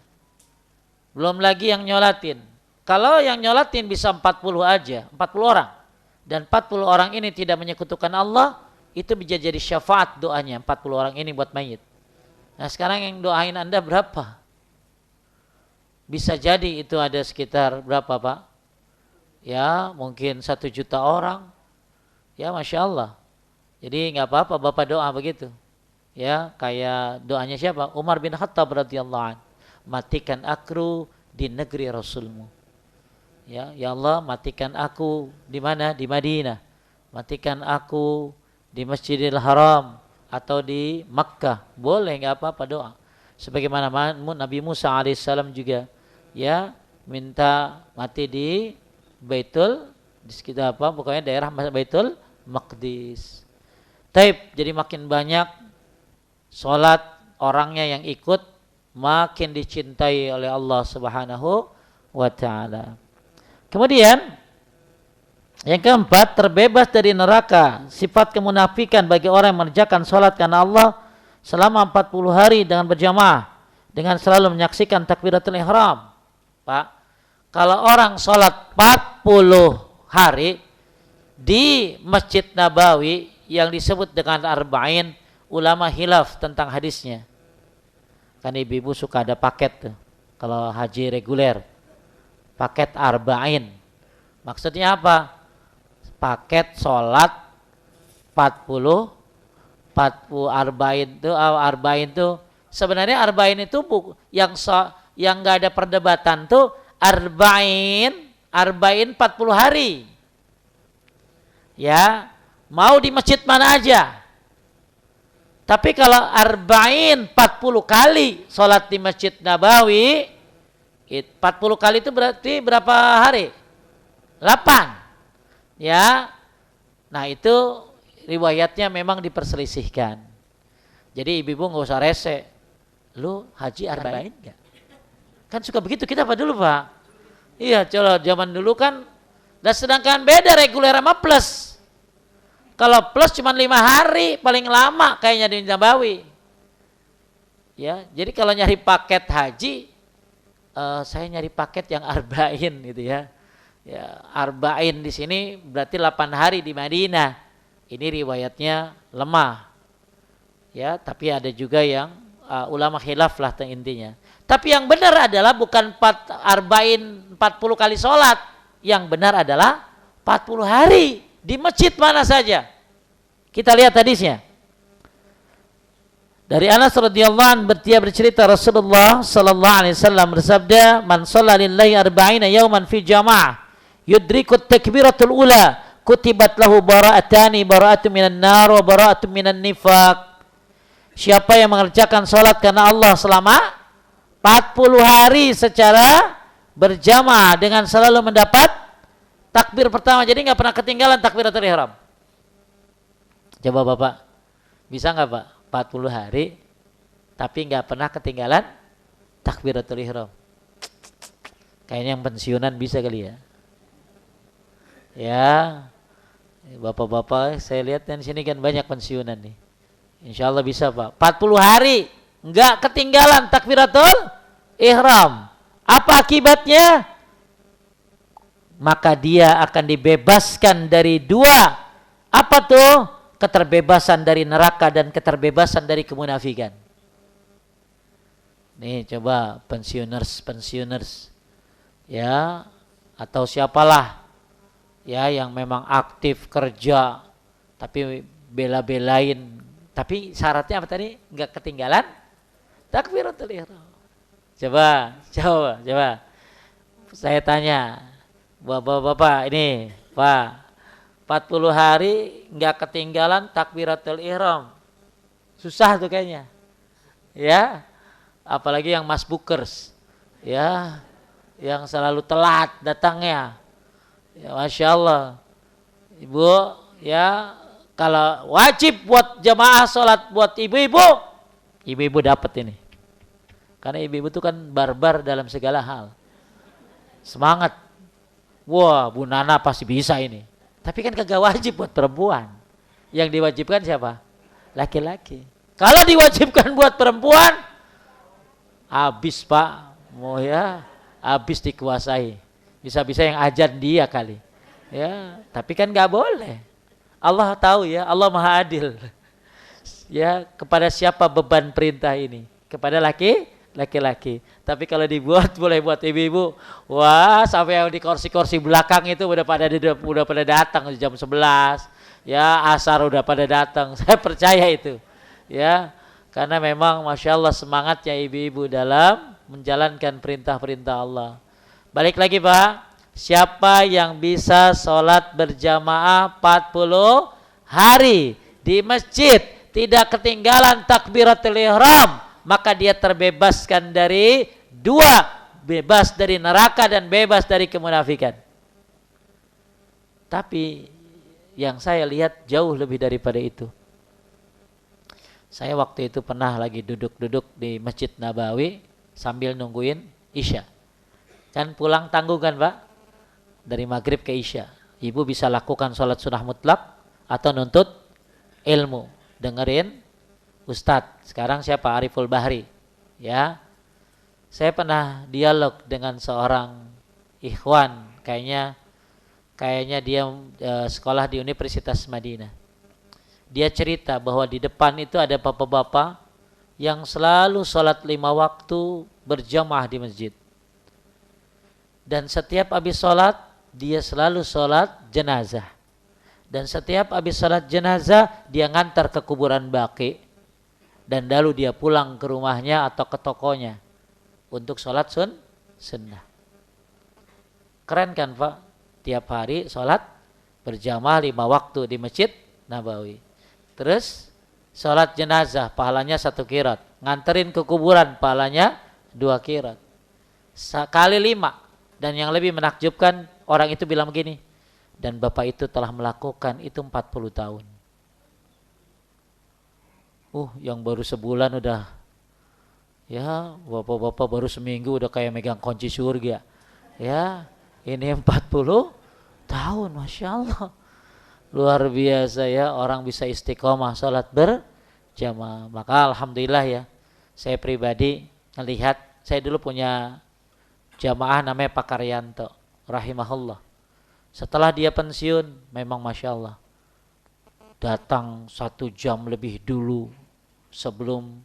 Belum lagi yang nyolatin. Kalau yang nyolatin bisa 40 aja, 40 orang. Dan 40 orang ini tidak menyekutukan Allah, itu bisa jadi syafaat doanya 40 orang ini buat mayit. Nah sekarang yang doain Anda berapa? Bisa jadi itu ada sekitar berapa Pak? Ya mungkin 1 juta orang. Ya Masya Allah. Jadi nggak apa-apa Bapak doa begitu. Ya kayak doanya siapa? Umar bin Khattab radhiyallahu anhu. Matikan aku di negeri Rasulmu. Ya Allah matikan aku di mana? Di Madinah. Matikan aku di Masjidil Haram atau di Makkah. Boleh nggak apa-apa doa. Sebagaimana Nabi Musa alaihissalam juga ya minta mati di Baitul, di sekitar apa pokoknya daerah Baitul Maqdis. Taib, jadi makin banyak sholat orangnya yang ikut, makin dicintai oleh Allah Subhanahu wa ta'ala. Kemudian yang keempat, terbebas dari neraka. Sifat kemunafikan bagi orang yang mengerjakan sholat karena Allah selama 40 hari dengan berjamaah, dengan selalu menyaksikan takbiratul ihram. Pak, kalau orang sholat 40 hari di Masjid Nabawi yang disebut dengan Arba'in, ulama hilaf tentang hadisnya. Kan ibu-ibu suka ada paket tuh, kalau haji reguler, paket Arba'in. Maksudnya apa? Paket sholat 40 Arba'in itu sebenarnya Arba'in itu yang nggak ada perdebatan tuh Arba'in 40 hari. Ya, mau di masjid mana aja. Tapi kalau Arba'in 40 kali sholat di Masjid Nabawi, 40 kali itu berarti berapa hari? 8. Ya. Nah, itu riwayatnya memang diperselisihkan. Jadi ibu-ibu nggak usah rese. Lu haji Arba'in enggak? Kan suka begitu kita apa dulu Pak? Iya, kalau zaman dulu kan, dan sedangkan beda reguler sama plus. Kalau plus cuma 5 hari paling lama kayaknya di Nabawi. Ya, jadi kalau nyari paket haji, saya nyari paket yang Arba'in gitu ya. Ya, Arba'in di sini berarti 8 hari di Madinah. Ini riwayatnya lemah. Ya, tapi ada juga yang ulama khilaf lah intinya. Tapi yang benar adalah bukan Arba'in 40 kali sholat. Yang benar adalah 40 hari di masjid mana saja. Kita lihat hadisnya. Dari Anas radhiyallahu anhu bercerita Rasulullah sallallahu alaihi wasallam bersabda, "Man shalla lillahi arba'ina yawman fi jama'ah, yudriku at-takbiratul ula, kutibat lahu bara'atani, bara'atun minan nar wa bara'atun minan nifaq." Siapa yang mengerjakan salat karena Allah selama 40 hari secara berjamaah dengan selalu mendapat takbir pertama, jadi nggak pernah ketinggalan takbiratul ihram. Coba Bapak, bisa nggak Pak 40 hari tapi nggak pernah ketinggalan takbiratul ihram? Kayaknya yang pensiunan bisa kali ya. Ya, bapak-bapak saya lihat di sini kan banyak pensiunan nih. Insya Allah bisa Pak. 40 hari enggak ketinggalan takbiratul ihram. Apa akibatnya? Maka dia akan dibebaskan dari dua. Apa tuh? Keterbebasan dari neraka dan keterbebasan dari kemunafikan. Nih coba pensiuners ya, atau siapalah ya yang memang aktif kerja tapi bela-belain, tapi syaratnya apa tadi? Enggak ketinggalan takbiratul ihram. Coba saya tanya bapak-bapak ini, Pak, 40 hari enggak ketinggalan takbiratul ihram, susah tuh kayaknya ya, apalagi yang masbukers ya, yang selalu telat datangnya ya, Masya Allah ibu ya. Kalau wajib buat jamaah sholat buat ibu-ibu dapat ini, karena ibu-ibu itu kan barbar dalam segala hal, semangat. Wah, Bu Nana pasti bisa ini, tapi kan kagak wajib buat perempuan. Yang diwajibkan siapa? Laki-laki. Kalau diwajibkan buat perempuan, habis Pak, mau ya habis dikuasai. Bisa-bisa yang ajan dia kali. Ya, tapi kan nggak boleh. Allah tahu ya, Allah Maha Adil. Ya, kepada siapa beban perintah ini? Kepada laki-laki. Tapi kalau dibuat boleh buat ibu-ibu. Wah, sampai yang di kursi-kursi belakang itu udah pada datang jam 11. Ya, asar udah pada datang. Saya percaya itu. Ya, karena memang Masya Allah semangatnya ibu-ibu dalam menjalankan perintah-perintah Allah. Balik lagi Pak. Siapa yang bisa sholat berjamaah 40 hari di masjid, tidak ketinggalan takbiratul ihram, maka dia terbebaskan dari dua, bebas dari neraka dan bebas dari kemunafikan. Tapi yang saya lihat jauh lebih daripada itu. Saya waktu itu pernah lagi duduk-duduk di Masjid Nabawi sambil nungguin Isya. Kan pulang tanggung kan Pak? Dari maghrib ke Isya. Ibu bisa lakukan sholat sunnah mutlak atau nuntut ilmu. Dengerin Ustadz. Sekarang siapa? Ariful Bahri. Ya. Saya pernah dialog dengan seorang ikhwan. Kayaknya dia sekolah di Universitas Madinah. Dia cerita bahwa di depan itu ada bapak-bapak yang selalu sholat 5 waktu berjamaah di masjid. Dan setiap habis sholat, dia selalu sholat jenazah. Dan setiap habis sholat jenazah, dia ngantar ke kuburan baqi. Dan lalu dia pulang ke rumahnya atau ke tokonya untuk sholat sunnah. Keren kan Pak? Tiap hari sholat berjamaah 5 waktu di Masjid Nabawi. Terus sholat jenazah pahalanya 1 qirat. Nganterin ke kuburan pahalanya 2 qirat. Kali 5. Dan yang lebih menakjubkan, orang itu bilang begini, dan bapak itu telah melakukan itu 40 tahun. Yang baru sebulan udah, ya bapak-bapak baru seminggu udah kayak megang kunci surga. Ya, ini 40 tahun, Masya Allah. Luar biasa ya, orang bisa istiqomah sholat berjamaah. Maka alhamdulillah ya, saya pribadi melihat, saya dulu punya jamaah namanya Pak Karyanto rahimahullah. Setelah dia pensiun, memang Masya Allah, datang 1 jam lebih dulu sebelum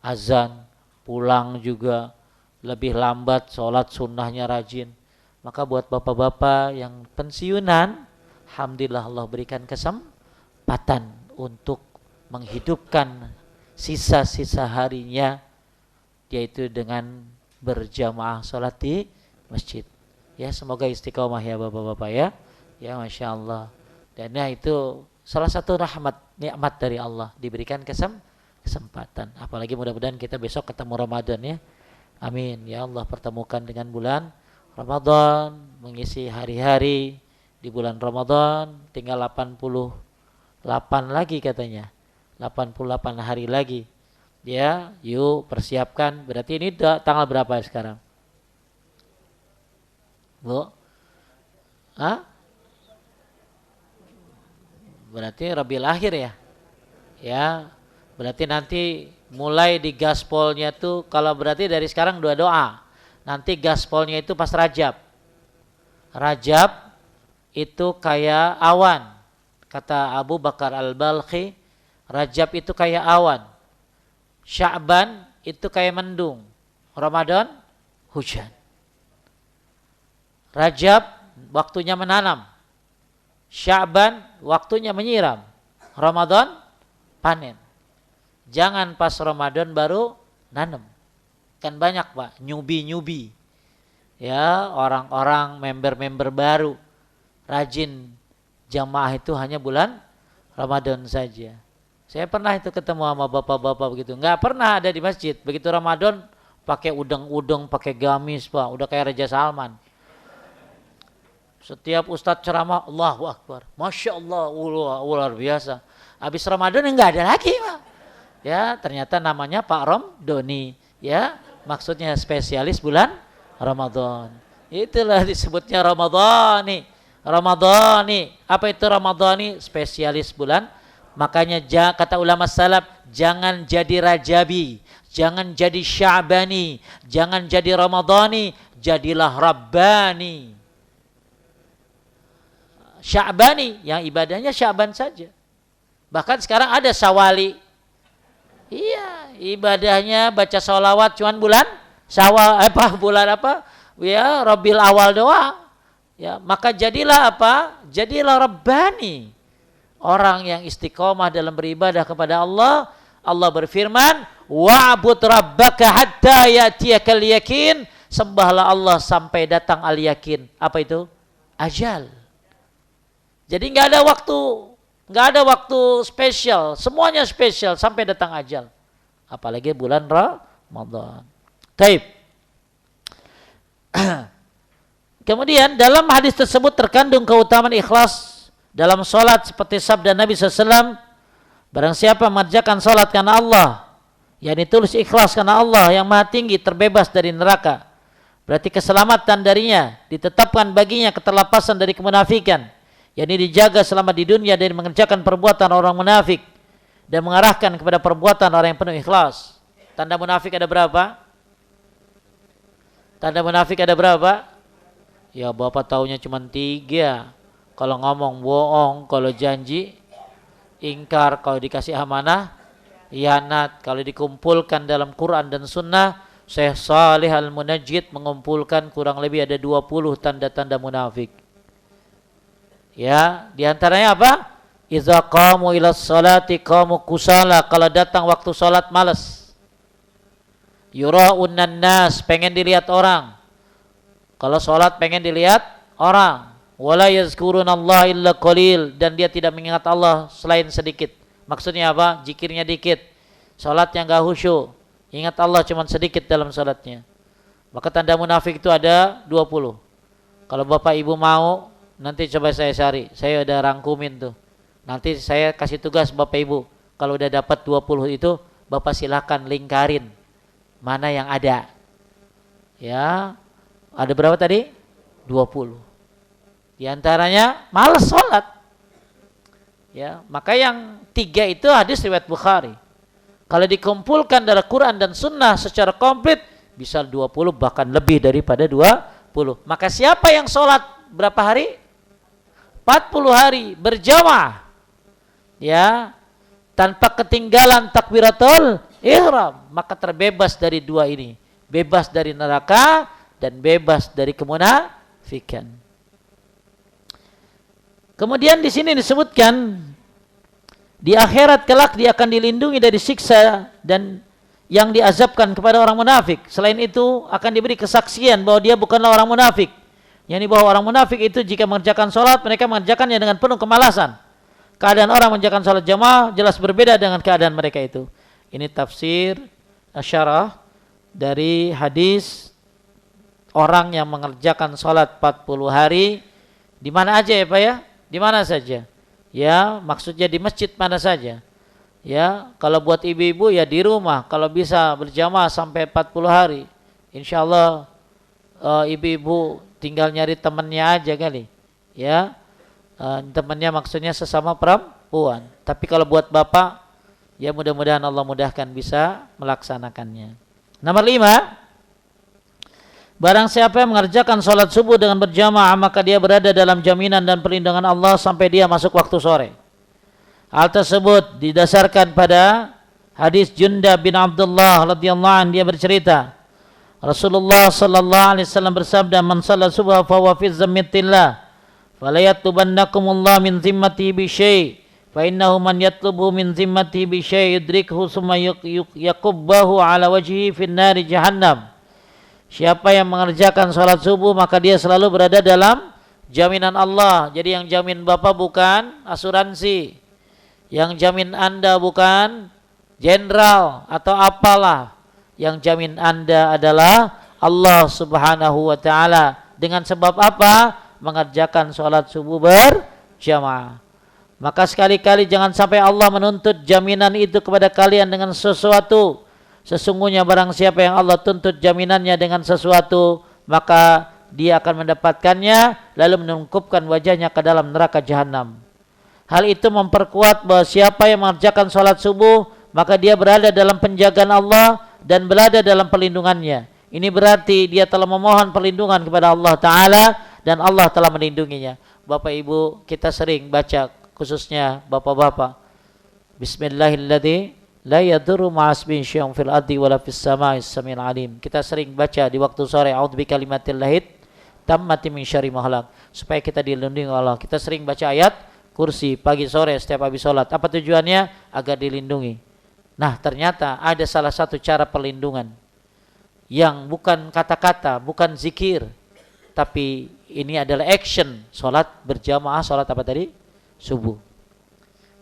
azan, pulang juga lebih lambat, sholat sunnahnya rajin. Maka buat bapak-bapak yang pensiunan, alhamdulillah Allah berikan kesempatan untuk menghidupkan sisa-sisa harinya, yaitu dengan berjamaah sholat di masjid. Ya, semoga istiqomah ya bapak-bapak ya. Ya, Masya Allah. Dan itu salah satu rahmat, nikmat dari Allah, diberikan kesempatan. Apalagi mudah-mudahan kita besok ketemu Ramadan ya. Amin. Ya Allah, pertemukan dengan bulan Ramadan, mengisi hari-hari di bulan Ramadan. Tinggal 88 lagi katanya. 88 hari lagi. Ya, yuk persiapkan. Berarti ini tanggal berapa sekarang? Bu? berarti Rabiul Akhir ya. Ya, berarti nanti mulai di gaspolnya tuh, kalau berarti dari sekarang 2 doa. Nanti gaspolnya itu pas Rajab. Rajab itu kayak awan. Kata Abu Bakar Al-Balkhi, Rajab itu kayak awan. Sya'ban itu kayak mendung. Ramadan hujan. Rajab waktunya menanam. Sya'ban waktunya menyiram. Ramadan panen. Jangan pas Ramadan baru nanam. Kan banyak Pak, nyubi-nyubi. Ya, orang-orang member-member baru rajin jamaah itu hanya bulan Ramadan saja. Saya pernah itu ketemu sama bapak-bapak begitu. Enggak pernah ada di masjid. Begitu Ramadan pakai udeng-udeng, pakai gamis Pak, udah kayak Raja Salman. Setiap ustadz ceramah, Allahu Akbar, Masya Allah, luar biasa. Habis Ramadan enggak ada lagi Pak. Ya, ternyata namanya Pak Romdoni. Ya, maksudnya spesialis bulan Ramadan. Itulah disebutnya Ramadhani. Ramadhani. Apa itu Ramadhani? Spesialis bulan. Makanya kata ulama salaf, jangan jadi Rajabi, jangan jadi Sya'bani, jangan jadi Ramadhani, jadilah Rabbani. Sya'bani, yang ibadahnya Sya'ban saja. Bahkan sekarang ada Syawali. Iya, ibadahnya baca sholawat cuman bulan Syawal, bulan apa? Ya, Rabiul Awal doang. Ya, maka jadilah apa? Jadilah Rabbani. Orang yang istiqomah dalam beribadah kepada Allah. Allah berfirman, wa'bud rabbaka hatta ya'tiyakal yakin. Sembahlah Allah sampai datang al-yakin. Apa itu? Ajal. Jadi enggak ada waktu spesial, semuanya spesial sampai datang ajal. Apalagi bulan Ramadan. Taib. Kemudian dalam hadis tersebut terkandung keutamaan ikhlas dalam sholat seperti sabda Nabi SAW, barang siapa mengerjakan sholat karena Allah, yakni tulus ikhlas karena Allah yang maha tinggi, terbebas dari neraka, berarti keselamatan darinya, ditetapkan baginya keterlepasan dari kemunafikan, yakni dijaga selama di dunia dari mengerjakan perbuatan orang munafik dan mengarahkan kepada perbuatan orang yang penuh ikhlas. Tanda munafik ada berapa? Tanda munafik ada berapa? Ya Bapak taunya cuma 3. Kalau ngomong bohong, kalau janji ingkar, kalau dikasih amanah khianat. Kalau dikumpulkan dalam Quran dan Sunnah, Syekh Salih Al-Munajjid mengumpulkan kurang lebih ada 20 tanda-tanda munafik. Ya, diantaranya apa? Idza qamu ila sholati qamu kusala. Kalau datang waktu sholat malas. Yura'unan nas, pengen dilihat orang. Kalau sholat pengen dilihat orang. Wala yazkurunallaha illa qalil, dan dia tidak mengingat Allah selain sedikit. Maksudnya apa? Zikirnya dikit. Sholatnya enggak khusyuk. Ingat Allah cuma sedikit dalam sholatnya. Maka tanda munafik itu ada 20. Kalau Bapak Ibu mau, nanti coba saya cari. Saya udah rangkumin tuh. Nanti saya kasih tugas Bapak Ibu. Kalau udah dapat 20 itu, Bapak silakan lingkarin mana yang ada. Ya, ada berapa tadi? 20. Di antaranya malas sholat. Ya, maka yang 3 itu hadis riwayat Bukhari. Kalau dikumpulkan dari Quran dan Sunnah secara komplit, bisa 20 bahkan lebih daripada 20. Maka siapa yang sholat berapa hari? 40 hari berjamaah. Ya, tanpa ketinggalan takbiratul ihram, maka terbebas dari 2 ini. Bebas dari neraka dan bebas dari kemunafikan. Kemudian di sini disebutkan di akhirat kelak dia akan dilindungi dari siksa dan yang diazabkan kepada orang munafik. Selain itu akan diberi kesaksian bahwa dia bukanlah orang munafik. Yani bahwa orang munafik itu jika mengerjakan sholat, mereka mengerjakannya dengan penuh kemalasan. Keadaan orang mengerjakan sholat jamaah jelas berbeda dengan keadaan mereka itu. Ini tafsir syarah dari hadis orang yang mengerjakan sholat 40 hari. Di mana aja ya Pak ya? Di mana saja. Ya, maksudnya di masjid mana saja. Ya, kalau buat ibu-ibu ya di rumah. Kalau bisa berjamaah sampai 40 hari. Insya Allah ibu-ibu tinggal nyari temannya aja kali. Ya, temannya maksudnya sesama puan. Tapi kalau buat bapak, ya mudah-mudahan Allah mudahkan bisa melaksanakannya. Nomor 5, barang siapa yang mengerjakan sholat subuh dengan berjamaah, maka dia berada dalam jaminan dan perlindungan Allah sampai dia masuk waktu sore. Hal tersebut didasarkan pada hadis Jundab bin Abdullah radhiyallahu anhu. Dia bercerita, Rasulullah sallallahu alaihi wasallam bersabda, "Man shalla subha fa huwa fi zimmatillah, fala yatlubannakumullah min zimmatihi bi syai', fa innahu man yatlubu min zimmatihi bi syai' yudrikhu summa yakubbahu ala wajhihi fin nari jahannam." Siapa yang mengerjakan salat subuh maka dia selalu berada dalam jaminan Allah. Jadi yang jamin Bapak bukan asuransi, yang jamin Anda bukan jenderal atau apalah. Yang jamin Anda adalah Allah Subhanahu wa taala. Dengan sebab apa? Mengerjakan salat subuh berjamaah. Maka sekali-kali jangan sampai Allah menuntut jaminan itu kepada kalian dengan sesuatu. Sesungguhnya barang siapa yang Allah tuntut jaminannya dengan sesuatu, maka dia akan mendapatkannya lalu menungkupkan wajahnya ke dalam neraka jahanam. Hal itu memperkuat bahwa siapa yang mengerjakan salat subuh, maka dia berada dalam penjagaan Allah dan berada dalam perlindungannya. Ini berarti dia telah memohon perlindungan kepada Allah Ta'ala dan Allah telah melindunginya. Bapak Ibu, kita sering baca, khususnya bapak-bapak, Bismillahirrahmanirrahim, la yadurru ma'asmin syai'un fil ardi wala fis samai as-sami'ul alim. Kita sering baca di waktu sore, a'udzu bikalimatillahi tammati min syarri ma khalaq, supaya kita dilindungi Allah. Kita sering baca ayat kursi pagi sore setiap habis sholat. Apa tujuannya? Agar dilindungi. Nah, ternyata ada salah satu cara perlindungan yang bukan kata-kata, bukan zikir, tapi ini adalah action. Sholat berjamaah, sholat apa tadi? Subuh.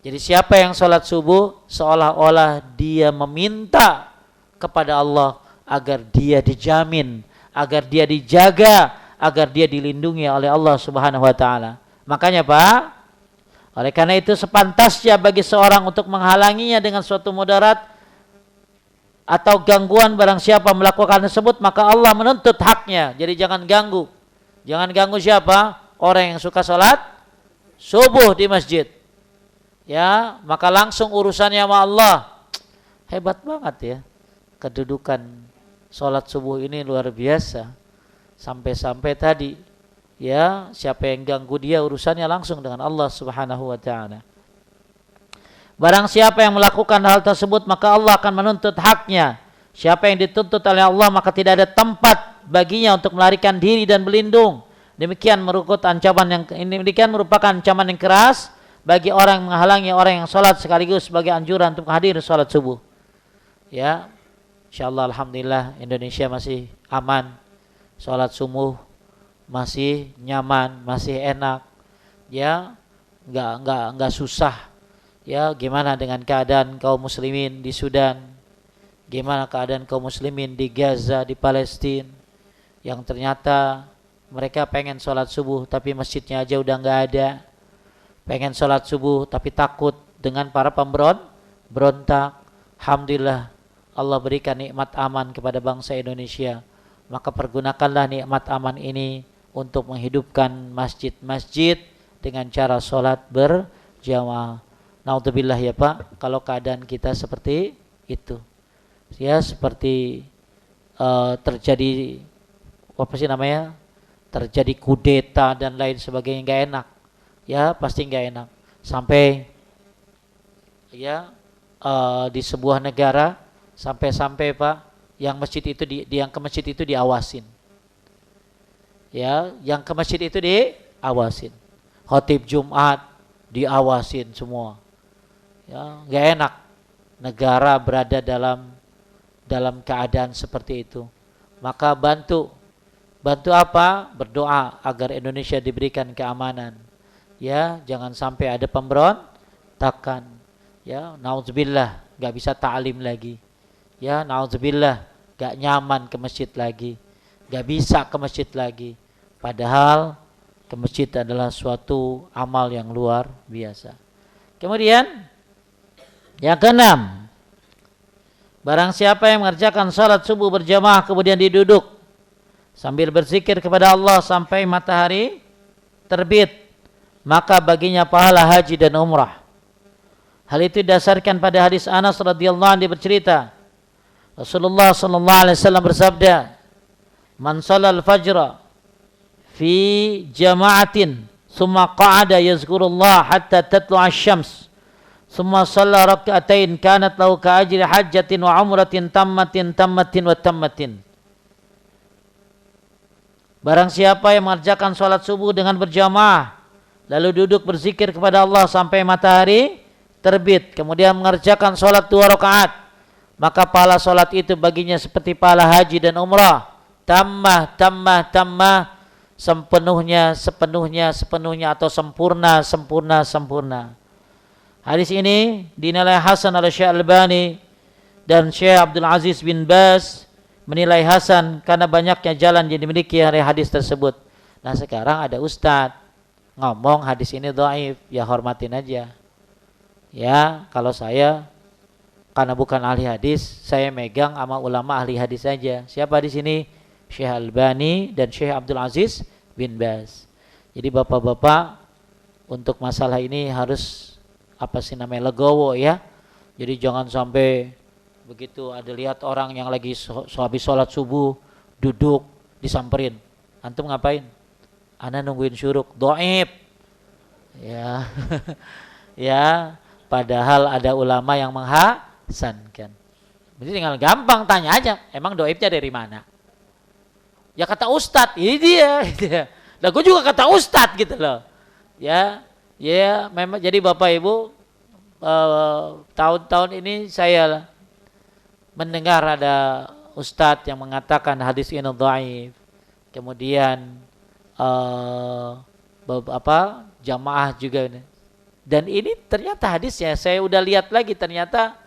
Jadi siapa yang sholat subuh seolah-olah dia meminta kepada Allah agar dia dijamin, agar dia dijaga, agar dia dilindungi oleh Allah Subhanahu wa taala. Makanya Pak, oleh karena itu sepantasnya bagi seorang untuk menghalanginya dengan suatu mudarat atau gangguan barang siapa melakukan tersebut, maka Allah menuntut haknya. Jadi jangan ganggu. Jangan ganggu siapa? Orang yang suka sholat subuh di masjid. Ya, maka langsung urusannya sama Allah. Hebat banget ya. Kedudukan sholat subuh ini luar biasa. Sampai-sampai tadi, ya, siapa yang ganggu dia urusannya langsung dengan Allah Subhanahu wa taala. Barang siapa yang melakukan hal tersebut maka Allah akan menuntut haknya. Siapa yang dituntut oleh Allah maka tidak ada tempat baginya untuk melarikan diri dan berlindung. Demikian merupakan ancaman yang keras bagi orang yang menghalangi orang yang sholat sekaligus sebagai anjuran untuk hadir sholat subuh. Ya, insyaallah alhamdulillah Indonesia masih aman, sholat subuh masih nyaman, masih enak. Ya, enggak susah. Ya, gimana dengan keadaan kaum muslimin di Sudan? Gimana keadaan kaum muslimin di Gaza, di Palestina, yang ternyata mereka pengen sholat subuh tapi masjidnya aja udah enggak ada. Pengen sholat subuh tapi takut dengan para pemberontak. Alhamdulillah Allah berikan nikmat aman kepada bangsa Indonesia. Maka pergunakanlah nikmat aman ini untuk menghidupkan masjid-masjid dengan cara sholat berjamaah. Naudzubillah ya Pak, kalau keadaan kita seperti itu. Ya seperti terjadi apa sih namanya? Terjadi kudeta dan lain sebagainya, enggak enak. Ya pasti nggak enak sampai ya di sebuah negara sampai Pak yang masjid itu yang ke masjid itu diawasin, ya yang ke masjid itu diawasin, khatib Jumat diawasin semua, ya nggak enak negara berada dalam keadaan seperti itu. Maka bantu apa? Berdoa agar Indonesia diberikan keamanan. Ya, jangan sampai ada pemberontakan. Ya, naudzubillah, enggak bisa ta'lim lagi. Ya, naudzubillah, enggak nyaman ke masjid lagi. Enggak bisa ke masjid lagi. Padahal ke masjid adalah suatu amal yang luar biasa. Kemudian yang keenam, barang siapa yang mengerjakan salat subuh berjamaah kemudian diduduk sambil berzikir kepada Allah sampai matahari terbit, maka baginya pahala haji dan umrah. Hal itu didasarkan pada hadis Anas radhiyallahu anhu, dia bercerita Rasulullah sallallahu alaihi wasallam bersabda, "Man shallal fajra fi jama'atin thumma qa'ada yazkurullah hatta tatlu'a asy-syams thumma shalla rak'atain kanat lahu ka ajri hajjatin wa umratin tammatin wa tammatin." Barang siapa yang mengerjakan salat subuh dengan berjamaah lalu duduk berzikir kepada Allah sampai matahari terbit, kemudian mengerjakan salat 2 rakaat, maka pahala salat itu baginya seperti pahala haji dan umrah, tammah, sepenuhnya atau sempurna. Hadis ini dinilai hasan oleh Syekh Albani dan Syekh Abdul Aziz bin Baz menilai hasan karena banyaknya jalan yang dimiliki dari hadis tersebut. Nah, sekarang ada ustadz ngomong hadis ini dhaif, ya hormatin aja. Ya, kalau saya karena bukan ahli hadis, saya megang sama ulama ahli hadis saja. Siapa di sini? Syekh Albani dan Syekh Abdul Aziz bin Baz. Jadi bapak-bapak untuk masalah ini harus legowo ya. Jadi jangan sampai begitu ada lihat orang yang lagi habis sholat subuh duduk disamperin. Antum ngapain? Ana nungguin syuruk, dhaif. Ya. Ya, padahal ada ulama yang menghasankan. Jadi tinggal gampang tanya aja, emang dhaifnya dari mana? Ya kata ustadz, ini dia. Lah gue juga kata ustadz gitu loh. Ya memang jadi Bapak Ibu tahun-tahun ini saya mendengar ada ustadz yang mengatakan hadis ini dhaif. Kemudian jamaah juga ini. Dan ini ternyata hadisnya saya udah lihat lagi, ternyata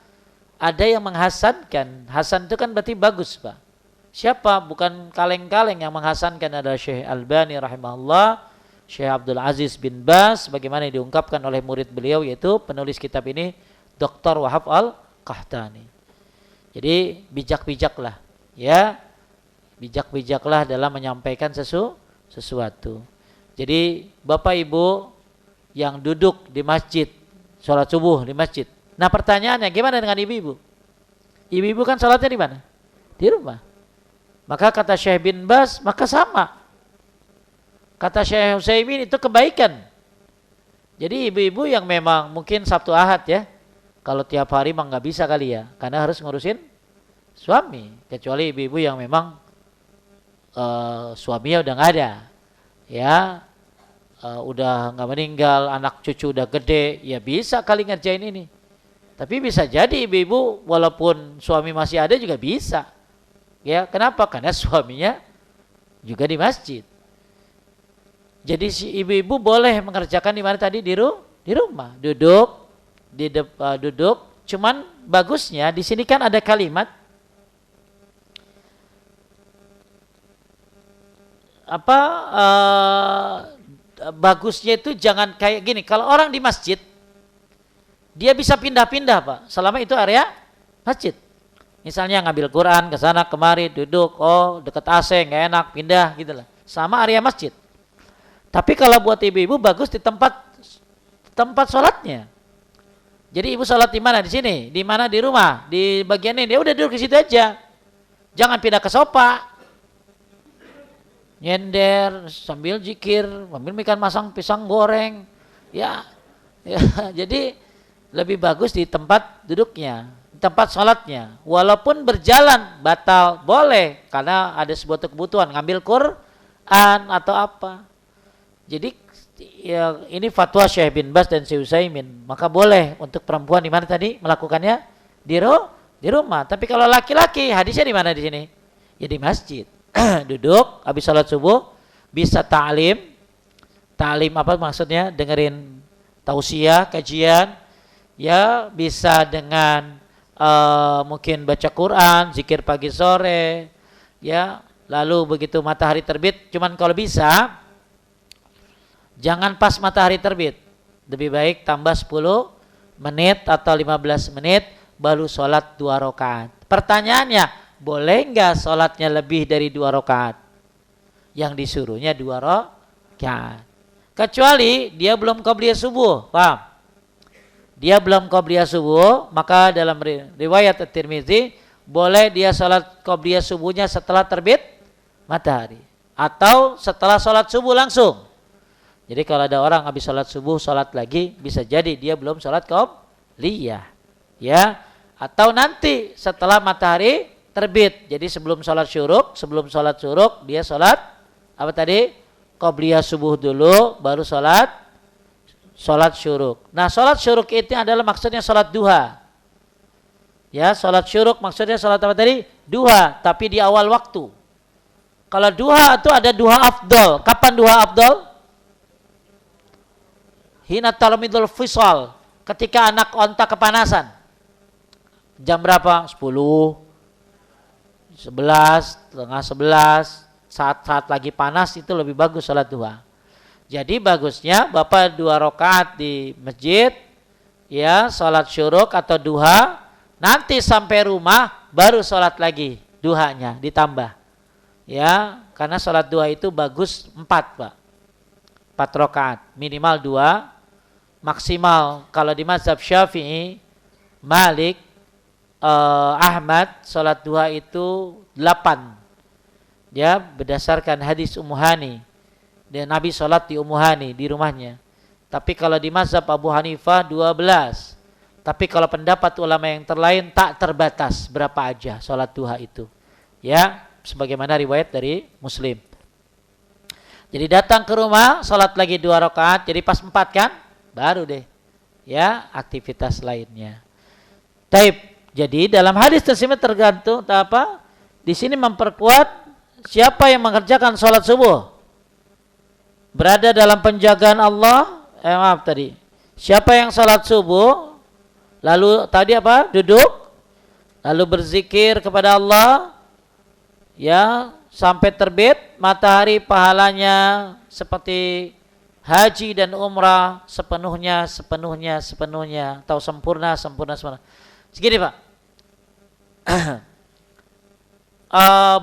ada yang menghasankan. Hasan itu kan berarti bagus, Pak. Siapa? Bukan kaleng-kaleng yang menghasankan adalah Syekh Albani rahimahullah, Syekh Abdul Aziz bin Baz, bagaimana yang diungkapkan oleh murid beliau yaitu penulis kitab ini Dr. Wahab Al-Qahtani. Jadi bijak-bijaklah, ya. Bijak-bijaklah dalam menyampaikan sesuatu. Jadi Bapak Ibu yang duduk di masjid, sholat subuh di masjid. Nah pertanyaannya gimana dengan ibu-ibu? Ibu-ibu kan sholatnya di mana? Di rumah. Maka kata Syekh bin Baz, maka sama. Kata Syekh Utsaimin itu kebaikan. Jadi ibu-ibu yang memang mungkin Sabtu Ahad ya, kalau tiap hari mah nggak bisa kali ya, karena harus ngurusin suami. Kecuali ibu-ibu yang memang suaminya udah nggak ada, ya. Udah nggak meninggal, anak cucu udah gede, ya bisa kali ngerjain ini. Tapi bisa jadi ibu-ibu walaupun suami masih ada juga bisa. Ya, kenapa? Karena suaminya juga di masjid. Jadi si ibu-ibu boleh mengerjakan di mana tadi di rumah, duduk. Cuman bagusnya di sini kan ada kalimat bagusnya itu jangan kayak gini. Kalau orang di masjid, dia bisa pindah-pindah Pak, selama itu area masjid. Misalnya ngambil Quran ke sana kemari, duduk, deket AC nggak enak, pindah gitu lah. Sama area masjid. Tapi kalau buat ibu-ibu bagus di tempat sholatnya. Jadi ibu sholat di mana? Di sini, di mana? Di rumah, di bagian ini. Dia udah duduk di situ aja. Jangan pindah ke sofa. Nyender sambil zikir, sambil makan pisang goreng. Ya, jadi lebih bagus di tempat duduknya, di tempat sholatnya. Walaupun berjalan batal boleh karena ada sebuah kebutuhan ngambil Quran atau apa. Jadi ya, ini fatwa Syekh bin Baz dan Syekh Utsaimin. Maka boleh untuk perempuan di mana tadi melakukannya di rumah. Tapi kalau laki-laki hadisnya di mana di sini? Ya di masjid. Duduk habis sholat subuh bisa ta'lim apa maksudnya, dengerin tausiah kajian ya, bisa dengan mungkin baca Quran, zikir pagi sore ya, lalu begitu matahari terbit. Cuman kalau bisa jangan pas matahari terbit, lebih baik tambah 10 menit atau 15 menit baru sholat 2 rakaat. Pertanyaannya, boleh enggak sholatnya lebih dari 2 rakaat? Yang disuruhnya 2 rakaat. Kecuali dia belum qabliyah subuh, paham? dia belum qabliyah subuh, maka dalam riwayat At-Tirmidzi boleh dia salat qabliyah subuhnya setelah terbit matahari atau setelah salat subuh langsung. Jadi kalau ada orang habis salat subuh salat lagi, bisa jadi dia belum salat qabliyah. Ya, atau nanti setelah matahari terbit. Jadi sebelum salat syuruk dia salat apa tadi? Qabliyah subuh dulu baru salat syuruk. Nah, salat syuruk itu adalah maksudnya salat duha. Ya, salat syuruk maksudnya salat apa tadi? Duha, tapi di awal waktu. Kalau duha itu ada duha afdol. Kapan duha afdol? Hina talamidul fisal, ketika anak onta kepanasan. Jam berapa? 10, 11, setengah 11. Saat-saat lagi panas itu lebih bagus salat duha. Jadi bagusnya Bapak 2 rakaat di masjid, ya, salat syuruk atau duha, nanti sampai rumah baru salat lagi duhanya ditambah. Ya, karena salat duha itu bagus 4, Pak. 4 rakaat, minimal 2, maksimal kalau di mazhab Syafi'i, Malik, Ahmad, salat duha itu 8. Ya, berdasarkan hadis Ummu Hani. Dan Nabi salat di Ummu Hani di rumahnya. Tapi kalau di mazhab Abu Hanifah 12. Tapi kalau pendapat ulama yang terlain tak terbatas berapa aja salat duha itu. Ya, sebagaimana riwayat dari Muslim. Jadi datang ke rumah, salat lagi 2 rakaat, jadi pas 4 kan? Baru deh. Ya, aktivitas lainnya. Taib. Jadi dalam hadis tersebut tergantung apa? Di sini memperkuat siapa yang mengerjakan salat subuh berada dalam penjagaan Allah. Siapa yang salat subuh lalu tadi apa? Duduk lalu berzikir kepada Allah, ya, sampai terbit matahari, pahalanya seperti haji dan umrah sepenuhnya atau sempurna. Segini, Pak.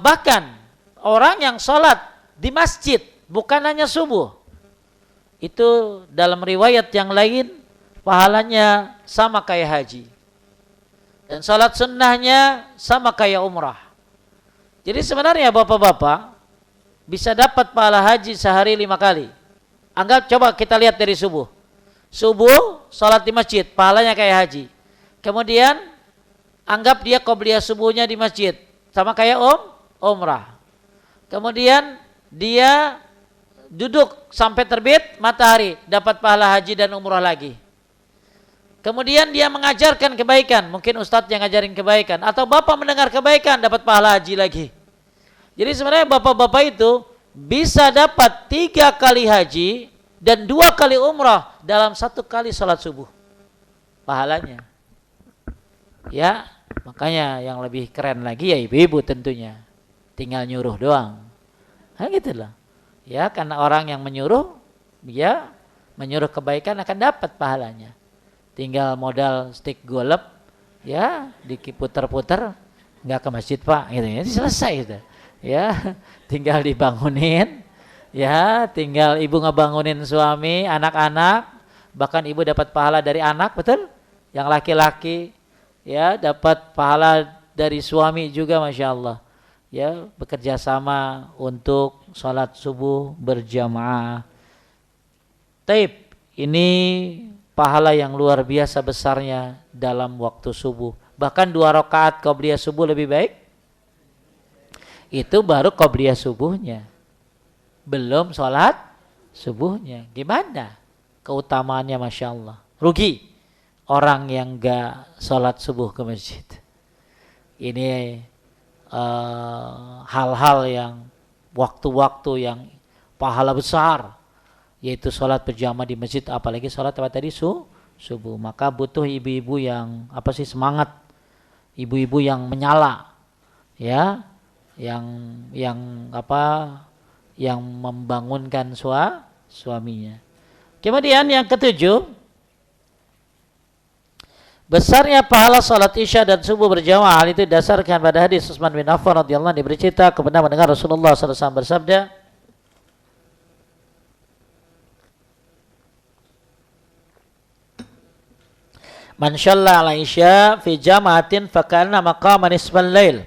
Bahkan orang yang sholat di masjid bukan hanya subuh, itu dalam riwayat yang lain pahalanya sama kayak haji, dan sholat sunnahnya sama kayak umrah. Jadi sebenarnya bapak-bapak bisa dapat pahala haji sehari 5 kali. Anggap, coba kita lihat dari subuh sholat di masjid pahalanya kayak haji. Kemudian anggap dia qabliyah subuhnya di masjid sama kayak umrah. Kemudian dia duduk sampai terbit matahari, dapat pahala haji dan umrah lagi. Kemudian dia mengajarkan kebaikan, mungkin ustadz yang ngajarin kebaikan, atau bapak mendengar kebaikan, dapat pahala haji lagi. Jadi sebenarnya bapak-bapak itu bisa dapat 3 kali haji dan 2 kali umrah dalam 1 kali salat subuh pahalanya. Ya, makanya yang lebih keren lagi ya ibu-ibu tentunya. Tinggal nyuruh doang. Nah gitulah. Ya, karena orang yang menyuruh, ya, menyuruh kebaikan akan dapat pahalanya. Tinggal modal stick golep, ya, diputer-puter, nggak ke masjid Pak, gitu ya, selesai gitu. Ya, tinggal dibangunin, ya, tinggal ibu ngebangunin suami, anak-anak, bahkan ibu dapat pahala dari anak, betul? Yang laki-laki, ya, dapat pahala dari suami juga, masya Allah. Ya, bekerja sama untuk sholat subuh berjamaah. Taib, ini pahala yang luar biasa besarnya dalam waktu subuh. Bahkan 2 rakaat qabliyah subuh lebih baik. Itu baru qabliyah subuhnya, belum sholat subuhnya. Gimana keutamaannya, masya Allah. Rugi orang yang gak sholat subuh ke masjid. Ini hal-hal yang waktu-waktu yang pahala besar, yaitu sholat berjamaah di masjid, apalagi sholat apa tadi subuh. Maka butuh ibu-ibu yang semangat, ibu-ibu yang menyala, ya, yang membangunkan suaminya. Kemudian yang ketujuh, besarnya pahala salat isya dan subuh berjamaah. Hal itu didasarkan pada hadis Utsman bin Affan radhiyallahu anhu, bercerita kepada mendengar Rasulullah SAW bersabda, Man shalla ala isya fi jama'atin fakana maqama nisfal lail.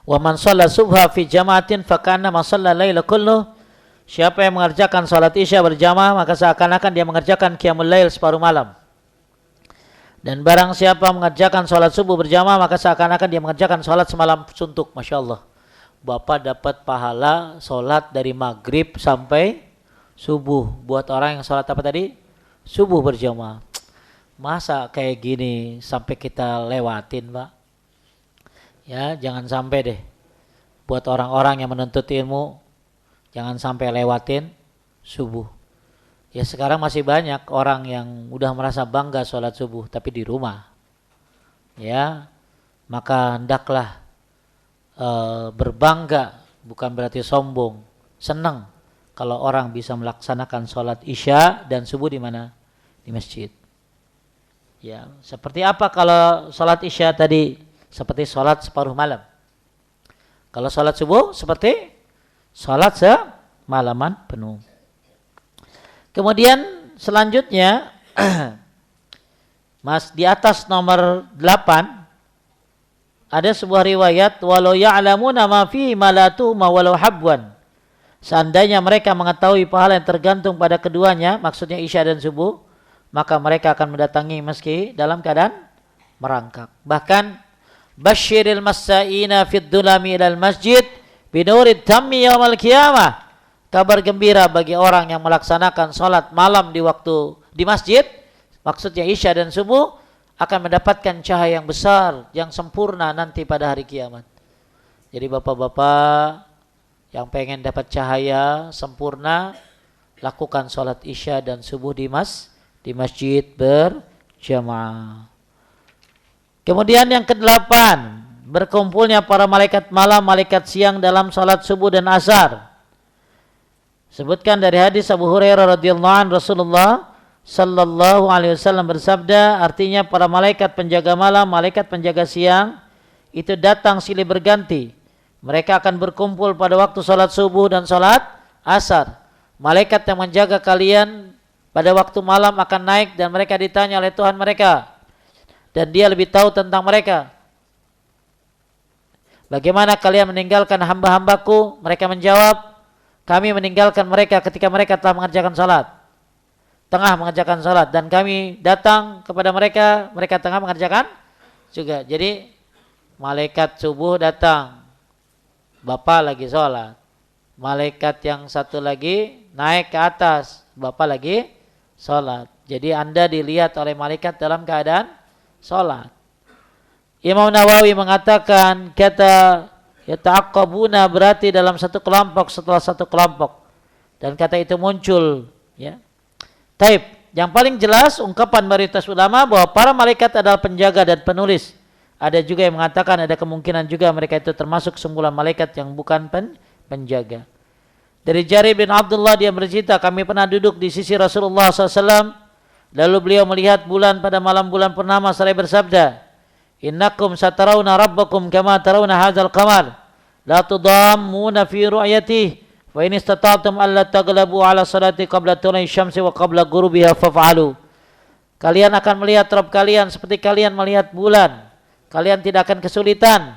Wa man shalla subha fi jama'atin fakana ma shalla laila kullu. Siapa yang mengerjakan salat isya berjamaah maka seakan-akan dia mengerjakan qiyamul lail separuh malam. Dan barang siapa mengerjakan salat subuh berjamaah maka seakan-akan dia mengerjakan salat semalam suntuk. Masya Allah. Bapak dapat pahala salat dari maghrib sampai subuh. Buat orang yang salat apa tadi? Subuh berjamaah. Masa kayak gini sampai kita lewatin, Pak? Ya, jangan sampai deh. Buat orang-orang yang menuntut ilmu, jangan sampai lewatin subuh. Ya sekarang masih banyak orang yang udah merasa bangga sholat subuh, tapi di rumah. Ya, maka hendaklah berbangga, bukan berarti sombong. Senang kalau orang bisa melaksanakan sholat isya dan subuh di mana? Di masjid. Ya, seperti apa kalau sholat isya tadi? Seperti sholat separuh malam. Kalau sholat subuh seperti sholat semalaman penuh. Kemudian selanjutnya Mas di atas nomor 8 ada sebuah riwayat walau ya'lamuna ma fi malatu ma walau habwan. Seandainya mereka mengetahui pahala yang tergantung pada keduanya, maksudnya isya dan subuh, maka mereka akan mendatangi meski dalam keadaan merangkak. Bahkan basyiril masaina fid dhulami ilal masjid binurid tammi yaumal qiyamah. Kabar gembira bagi orang yang melaksanakan salat malam di waktu di masjid, maksudnya isya dan subuh, akan mendapatkan cahaya yang besar, yang sempurna nanti pada hari kiamat. Jadi bapak-bapak yang pengen dapat cahaya sempurna, lakukan salat isya dan subuh di masjid berjamaah. Kemudian yang ke-8, berkumpulnya para malaikat malam, malaikat siang dalam salat subuh dan asar. Sebutkan dari hadis Abu Hurairah radhiyallahu anhu, Rasulullah sallallahu alaihi wasallam bersabda, artinya para malaikat penjaga malam, malaikat penjaga siang itu datang silih berganti. Mereka akan berkumpul pada waktu salat subuh dan salat asar. Malaikat yang menjaga kalian pada waktu malam akan naik dan mereka ditanya oleh Tuhan mereka. Dan dia lebih tahu tentang mereka. Bagaimana kalian meninggalkan hamba-hambaku? Mereka menjawab, kami meninggalkan mereka ketika mereka telah mengerjakan salat. Tengah mengerjakan salat. Dan kami datang kepada mereka, mereka tengah mengerjakan juga. Jadi malaikat subuh datang. Bapak lagi salat. Malaikat yang satu lagi naik ke atas. Bapak lagi salat. Jadi Anda dilihat oleh malaikat dalam keadaan salat. Imam Nawawi mengatakan kata yata'aqqabuna berarti dalam satu kelompok setelah satu kelompok. Dan kata itu muncul, ya. Taib, yang paling jelas ungkapan mayoritas ulama bahwa para malaikat adalah penjaga dan penulis. Ada juga yang mengatakan ada kemungkinan juga mereka itu termasuk sembulan malaikat yang bukan penjaga. Dari Jarir bin Abdullah dia bercerita, kami pernah duduk di sisi Rasulullah SAW. Lalu beliau melihat bulan pada malam bulan purnama seraya bersabda, innakum satarawna rabbakum kama tarawna hadzal qamar la tudammuna fi ru'yatihi wa in istata'tum alla taghlabu ala salati qabla tulu'i syamsi wa qabla ghurubiha faf'alu. Kalian akan melihat Rabb kalian seperti kalian melihat bulan. Kalian tidak akan kesulitan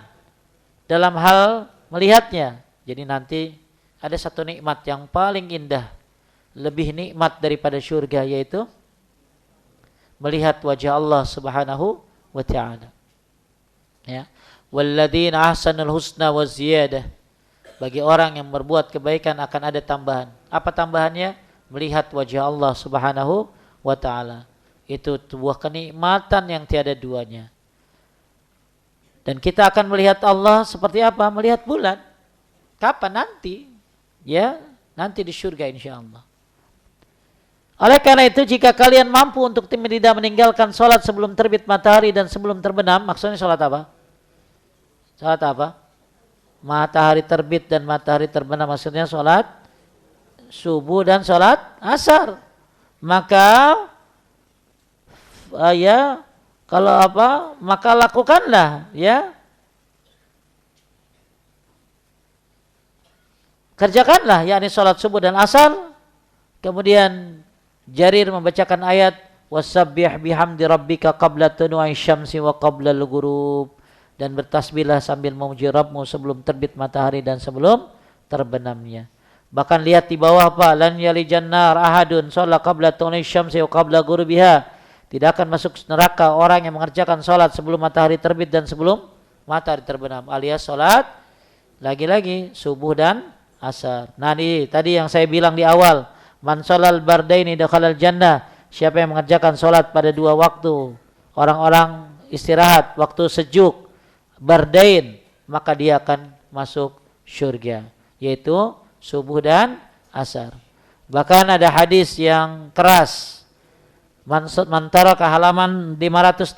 dalam hal melihatnya. Jadi nanti ada satu nikmat yang paling indah, lebih nikmat daripada syurga, yaitu melihat wajah Allah Subhanahu wa ta'ala. Ya. Walladzina ahsanul husna wa ziyadah. Bagi orang yang berbuat kebaikan akan ada tambahan. Apa tambahannya? Melihat wajah Allah Subhanahu wa ta'ala. Itu sebuah kenikmatan yang tiada duanya. Dan kita akan melihat Allah seperti apa? Melihat bulan. Kapan? Nanti. Ya, nanti di surga insyaallah. Oleh karena itu jika kalian mampu untuk tidak meninggalkan sholat sebelum terbit matahari dan sebelum terbenam, maksudnya sholat apa? Sholat apa? Matahari terbit dan matahari terbenam, maksudnya sholat subuh dan sholat asar. Maka ya kalau apa? Maka lakukanlah, ya. Kerjakanlah, yakni sholat subuh dan asar. Kemudian Jarir membacakan ayat wasabbih bihamdi rabbika qabla tulu'i syamsi wa qabla al-ghurub, dan bertasbihlah sambil memuji Rabbmu sebelum terbit matahari dan sebelum terbenamnya. Bahkan lihat di bawah apa, lan yalijan nar ahadun shalla qabla tulu'i syamsi wa qabla ghurubiha, tidak akan masuk neraka orang yang mengerjakan salat sebelum matahari terbit dan sebelum matahari terbenam, alias salat lagi-lagi subuh dan asar. Nah ini tadi yang saya bilang di awal, man sholal bardaini dakhalal jannah, siapa yang mengerjakan salat pada dua waktu, orang-orang istirahat waktu sejuk, bardain, maka dia akan masuk surga, yaitu subuh dan asar. Bahkan ada hadis yang keras, man taraka halaman 568,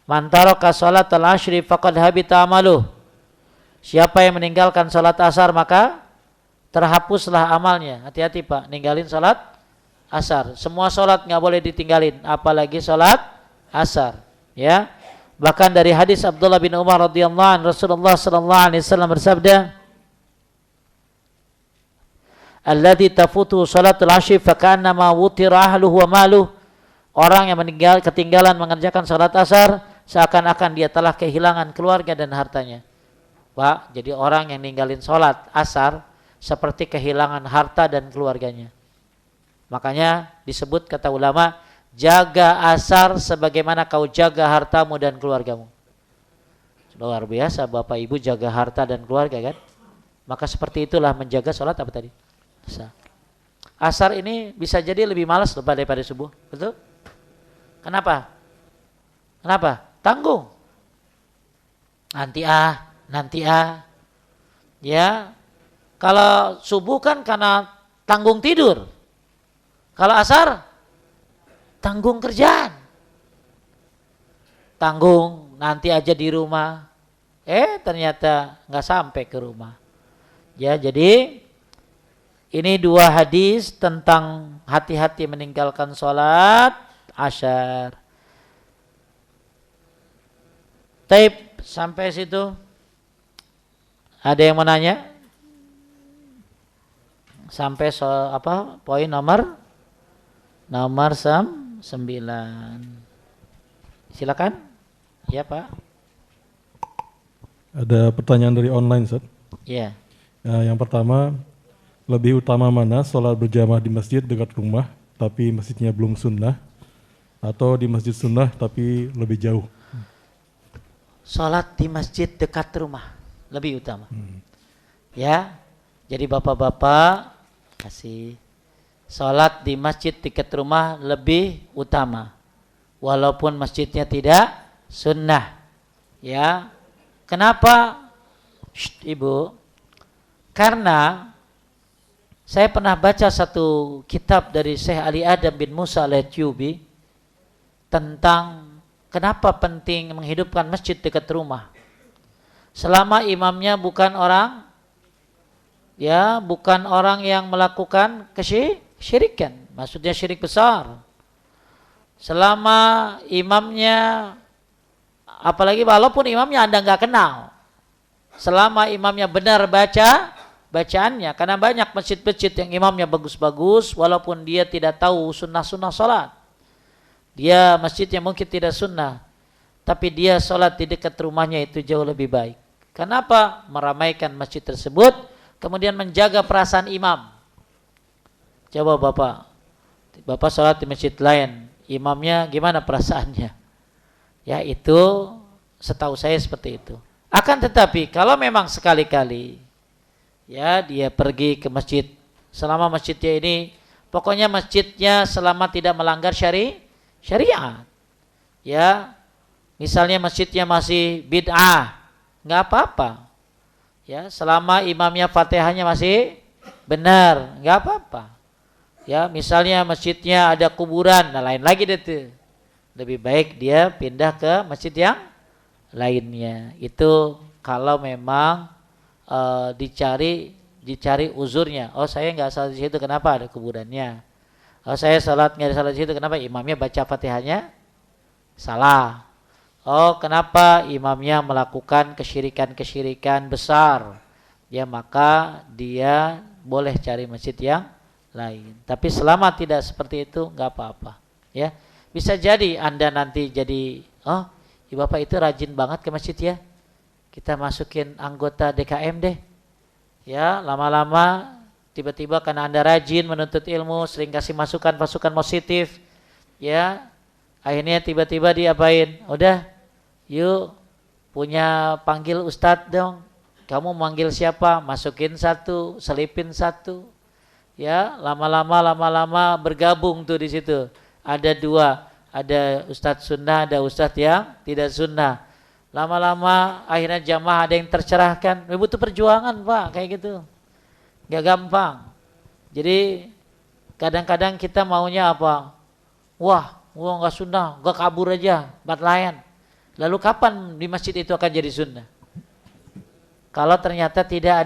man taraka salatal ashri faqad habita amaluh, siapa yang meninggalkan salat asar maka terhapuslah amalnya. Hati-hati Pak, ninggalin salat asar. Semua salat nggak boleh ditinggalin, apalagi salat asar. Ya, bahkan dari hadis Abdullah bin Umar radhiyallahu anhu, Rasulullah sallallahu alaihi wasallam bersabda, alladzi tafutu salatul asy fa ka'annama wutira ahluhu wa maluh, orang yang ketinggalan mengerjakan salat asar seakan-akan dia telah kehilangan keluarga dan hartanya. Pak, jadi orang yang ninggalin salat asar seperti kehilangan harta dan keluarganya. Makanya disebut kata ulama, jaga asar sebagaimana kau jaga hartamu dan keluargamu. Luar biasa Bapak Ibu jaga harta dan keluarga kan? Maka seperti itulah menjaga salat apa tadi? Asar ini bisa jadi lebih malas daripada subuh, betul? Kenapa? Tanggung. Nanti ya. Kalau subuh kan karena tanggung tidur. Kalau asar tanggung kerjaan. Tanggung nanti aja di rumah. Ternyata nggak sampai ke rumah. Ya, jadi ini dua hadis tentang hati-hati meninggalkan sholat asyar. Taib sampai situ. Ada yang mau nanya? Sampai poin nomor 9. Silakan. Ya Pak. Ada pertanyaan dari online, Ustaz. Iya. Yang pertama, lebih utama mana sholat berjamaah di masjid dekat rumah tapi masjidnya belum sunnah, atau di masjid sunnah tapi lebih jauh? Sholat di masjid dekat rumah lebih utama. Ya, jadi bapak-bapak kasih sholat di masjid dekat rumah lebih utama, walaupun masjidnya tidak sunnah. Ya, kenapa? Ibu, karena saya pernah baca satu kitab dari Syekh Ali Adam bin Musa al-Atyubi tentang kenapa penting menghidupkan masjid dekat rumah. Selama imamnya bukan orang yang melakukan kesyirikan, maksudnya syirik besar. Selama imamnya, apalagi walaupun imamnya Anda nggak kenal, selama imamnya benar bacaannya, karena banyak masjid-masjid yang imamnya bagus-bagus walaupun dia tidak tahu sunnah-sunnah sholat. Dia masjidnya mungkin tidak sunnah, tapi dia sholat di dekat rumahnya itu jauh lebih baik. Kenapa? Meramaikan masjid tersebut, kemudian menjaga perasaan imam. Coba Bapak sholat di masjid lain, imamnya gimana perasaannya? Ya, itu setahu saya seperti itu. Akan tetapi kalau memang sekali-kali ya dia pergi ke masjid, selama masjidnya ini, pokoknya masjidnya selama tidak melanggar syariat. Ya, misalnya masjidnya masih bid'ah, nggak apa-apa. Ya, selama imamnya Fatihahnya masih benar, nggak apa-apa. Ya, misalnya masjidnya ada kuburan, nah lain lagi itu. Lebih baik dia pindah ke masjid yang lainnya. Itu kalau memang dicari uzurnya. Oh, saya nggak salat di situ, kenapa ada kuburannya? Oh, saya salat nggak salat di situ, kenapa imamnya baca Fatihahnya salah? Oh, kenapa imamnya melakukan kesyirikan besar? Ya, maka dia boleh cari masjid yang lain. Tapi selama tidak seperti itu nggak apa-apa. Ya, bisa jadi Anda nanti jadi, oh, ibu bapak itu rajin banget ke masjid ya. Kita masukin anggota DKM deh. Ya, lama-lama tiba-tiba karena Anda rajin menuntut ilmu, sering kasih masukan-masukan positif, ya, akhirnya tiba-tiba diapain? Udah, yuk punya panggil ustadz dong. Kamu manggil siapa? Masukin satu, selipin satu. Ya, lama-lama bergabung tuh di situ. Ada dua, ada ustadz sunnah, ada ustadz yang tidak sunnah. Lama-lama akhirnya jamaah ada yang tercerahkan. Butuh perjuangan Pak, kayak gitu. Gak gampang. Jadi kadang-kadang kita maunya apa? Wah, gak sunnah, gak kabur aja, batlayan. Lalu kapan di masjid itu akan jadi sunnah? Kalau ternyata tidak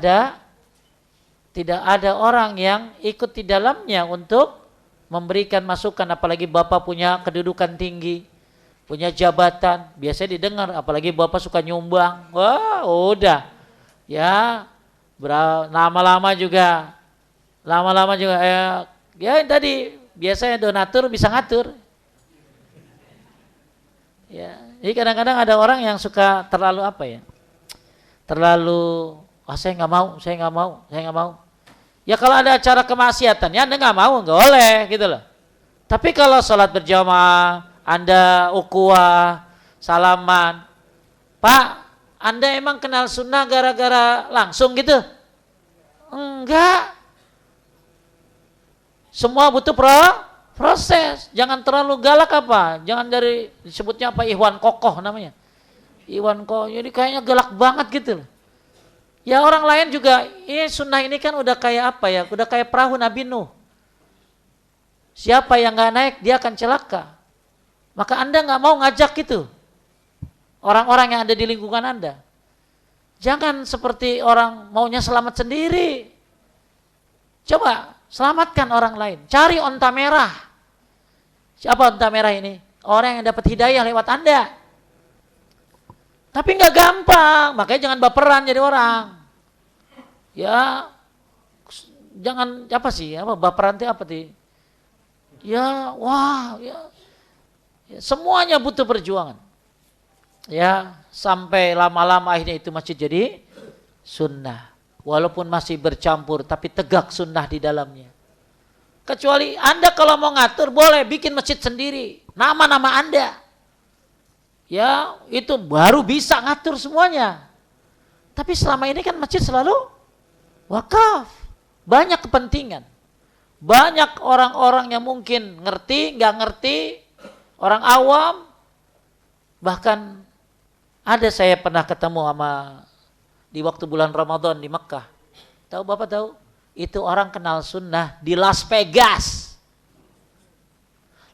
ada orang yang ikut di dalamnya untuk memberikan masukan, apalagi bapak punya kedudukan tinggi, punya jabatan, biasanya didengar, apalagi bapak suka nyumbang, wah udah, ya lama-lama juga ya tadi biasanya donatur bisa ngatur, ya. Jadi kadang-kadang ada orang yang suka terlalu apa ya, terlalu, saya nggak mau. Ya kalau ada acara kemaksiatan, ya Anda nggak mau, nggak boleh gitu loh. Tapi kalau sholat berjamaah, Anda ukhuwah, salaman, Pak, Anda emang kenal sunnah gara-gara langsung gitu? Enggak. Semua butuh proses. Jangan terlalu galak apa. Jangan dari disebutnya apa, Ikhwan kokoh namanya. Ikhwan kokoh, jadi kayaknya galak banget gitu loh. Ya orang lain juga, sunnah ini kan udah kayak apa ya, udah kayak perahu Nabi Nuh. Siapa yang gak naik, dia akan celaka. Maka Anda gak mau ngajak gitu orang-orang yang ada di lingkungan Anda. Jangan seperti orang maunya selamat sendiri. Coba selamatkan orang lain. Cari onta merah. Siapa onta merah ini? Orang yang dapat hidayah lewat Anda. Tapi nggak gampang, makanya jangan baperan jadi orang. Ya, jangan baperan itu apa sih? Ya, wah, ya, semuanya butuh perjuangan. Ya, sampai lama-lama akhirnya itu masjid jadi sunnah. Walaupun masih bercampur, tapi tegak sunnah di dalamnya. Kecuali Anda kalau mau ngatur boleh bikin masjid sendiri, nama-nama Anda. Ya, itu baru bisa ngatur semuanya. Tapi selama ini kan masjid selalu wakaf. Banyak kepentingan. Banyak orang-orang yang mungkin ngerti, nggak ngerti, orang awam. Bahkan ada saya pernah ketemu sama di waktu bulan Ramadan di Mekah. Tahu Bapak tahu? Itu orang kenal sunnah di Las Vegas.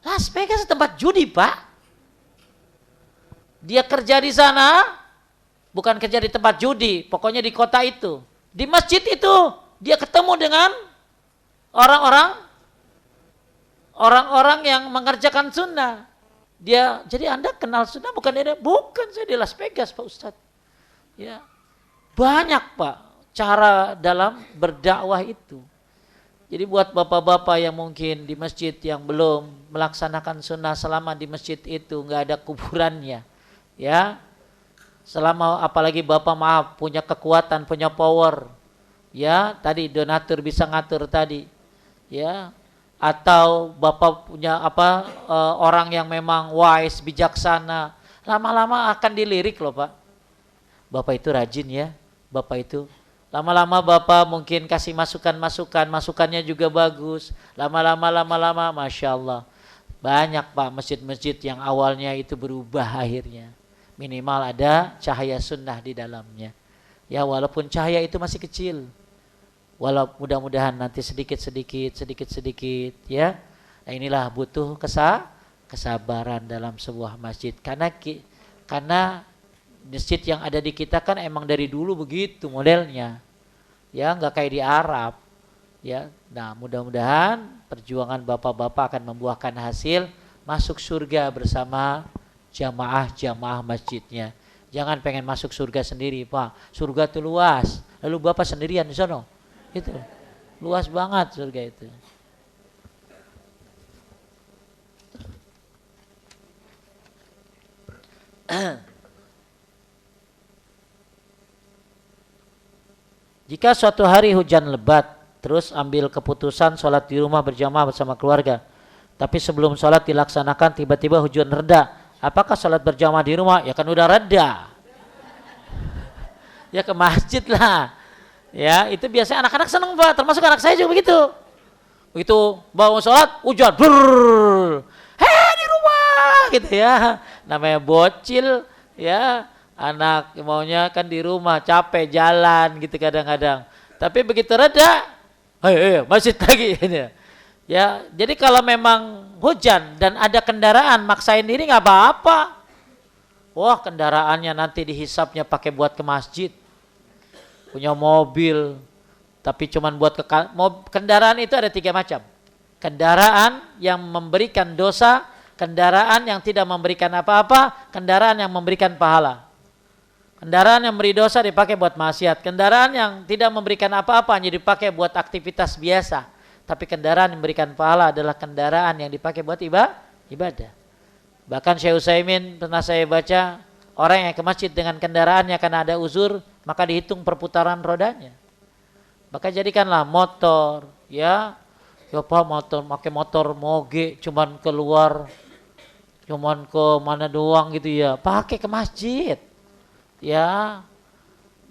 Las Vegas tempat judi, Pak. Dia kerja di sana, bukan kerja di tempat judi, pokoknya di kota itu. Di masjid itu, dia ketemu dengan orang-orang yang mengerjakan sunnah. Jadi Anda kenal sunnah bukan saya di Las Vegas Pak Ustadz. Ya, banyak Pak cara dalam berdakwah itu. Jadi buat bapak-bapak yang mungkin di masjid yang belum melaksanakan sunnah selama di masjid itu nggak ada kuburannya. Ya, selama apalagi bapak punya kekuatan, punya power, ya tadi donatur bisa ngatur tadi, ya atau bapak punya orang yang memang wise, bijaksana, lama-lama akan dilirik loh Pak. Bapak itu rajin ya, bapak itu lama-lama bapak mungkin kasih masukannya juga bagus, lama-lama, masya Allah, banyak Pak masjid-masjid yang awalnya itu berubah akhirnya. Minimal ada cahaya sunnah di dalamnya. Ya walaupun cahaya itu masih kecil. Walau mudah-mudahan nanti sedikit ya. Nah inilah butuh kesabaran dalam sebuah masjid. Karena masjid yang ada di kita kan emang dari dulu begitu modelnya. Ya enggak kayak di Arab. Ya. Nah, mudah-mudahan perjuangan bapak-bapak akan membuahkan hasil masuk surga bersama jamaah masjidnya. Jangan pengen masuk surga sendiri, Pak. Surga itu luas. Lalu Bapak sendirian di sana. Itu. Luas banget surga itu. Jika suatu hari hujan lebat, terus ambil keputusan sholat di rumah berjamaah bersama keluarga, tapi sebelum sholat dilaksanakan tiba-tiba hujan reda, apakah sholat berjamaah di rumah? Ya kan udah reda, ya ke masjid lah. Ya itu biasanya anak-anak seneng Pak, termasuk anak saya juga begitu. Begitu bawa sholat, hujan, brrrr, di rumah gitu ya. Namanya bocil ya, anak maunya kan di rumah, capek jalan gitu kadang-kadang. Tapi begitu reda, masjid lagi. Ya, jadi kalau memang hujan dan ada kendaraan, maksain diri nggak apa-apa. Wah, kendaraannya nanti dihisapnya pakai buat ke masjid. Punya mobil, tapi cuman buat ke kendaraan itu ada 3 macam. Kendaraan yang memberikan dosa, kendaraan yang tidak memberikan apa-apa, kendaraan yang memberikan pahala. Kendaraan yang memberi dosa dipakai buat maksiat. Kendaraan yang tidak memberikan apa-apa hanya dipakai buat aktivitas biasa. Tapi kendaraan yang memberikan pahala adalah kendaraan yang dipakai buat ibadah. Bahkan Syekh Utsaimin pernah saya baca, orang yang ke masjid dengan kendaraannya karena ada uzur, maka dihitung perputaran rodanya. Maka jadikanlah motor, ya Pak, motor, pakai motor moge, cuman keluar, cuman ke mana doang gitu ya, pakai ke masjid. Ya,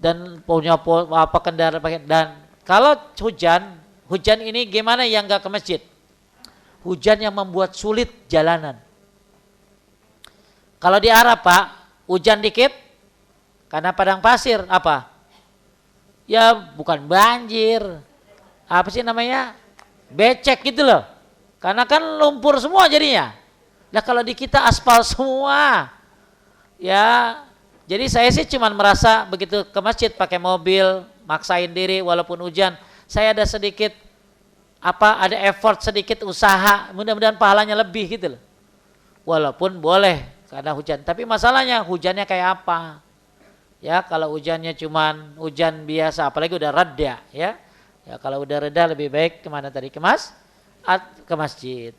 dan punya apa kendaraan pakai. Dan kalau hujan ini gimana yang nggak ke masjid? Hujan yang membuat sulit jalanan. Kalau di Arab Pak, hujan dikit karena padang pasir apa? Ya bukan banjir, apa sih namanya? Becek gitu loh. Karena kan lumpur semua jadinya. Nah kalau di kita aspal semua, ya. Jadi saya sih cuma merasa begitu ke masjid pakai mobil, maksain diri walaupun hujan, saya ada sedikit ada effort sedikit usaha, mudah-mudahan pahalanya lebih gitu loh. Walaupun boleh karena hujan, tapi masalahnya hujannya kayak apa? Ya kalau hujannya cuma hujan biasa, apalagi udah reda ya. Ya kalau udah reda lebih baik kemana tadi? Ke masjid.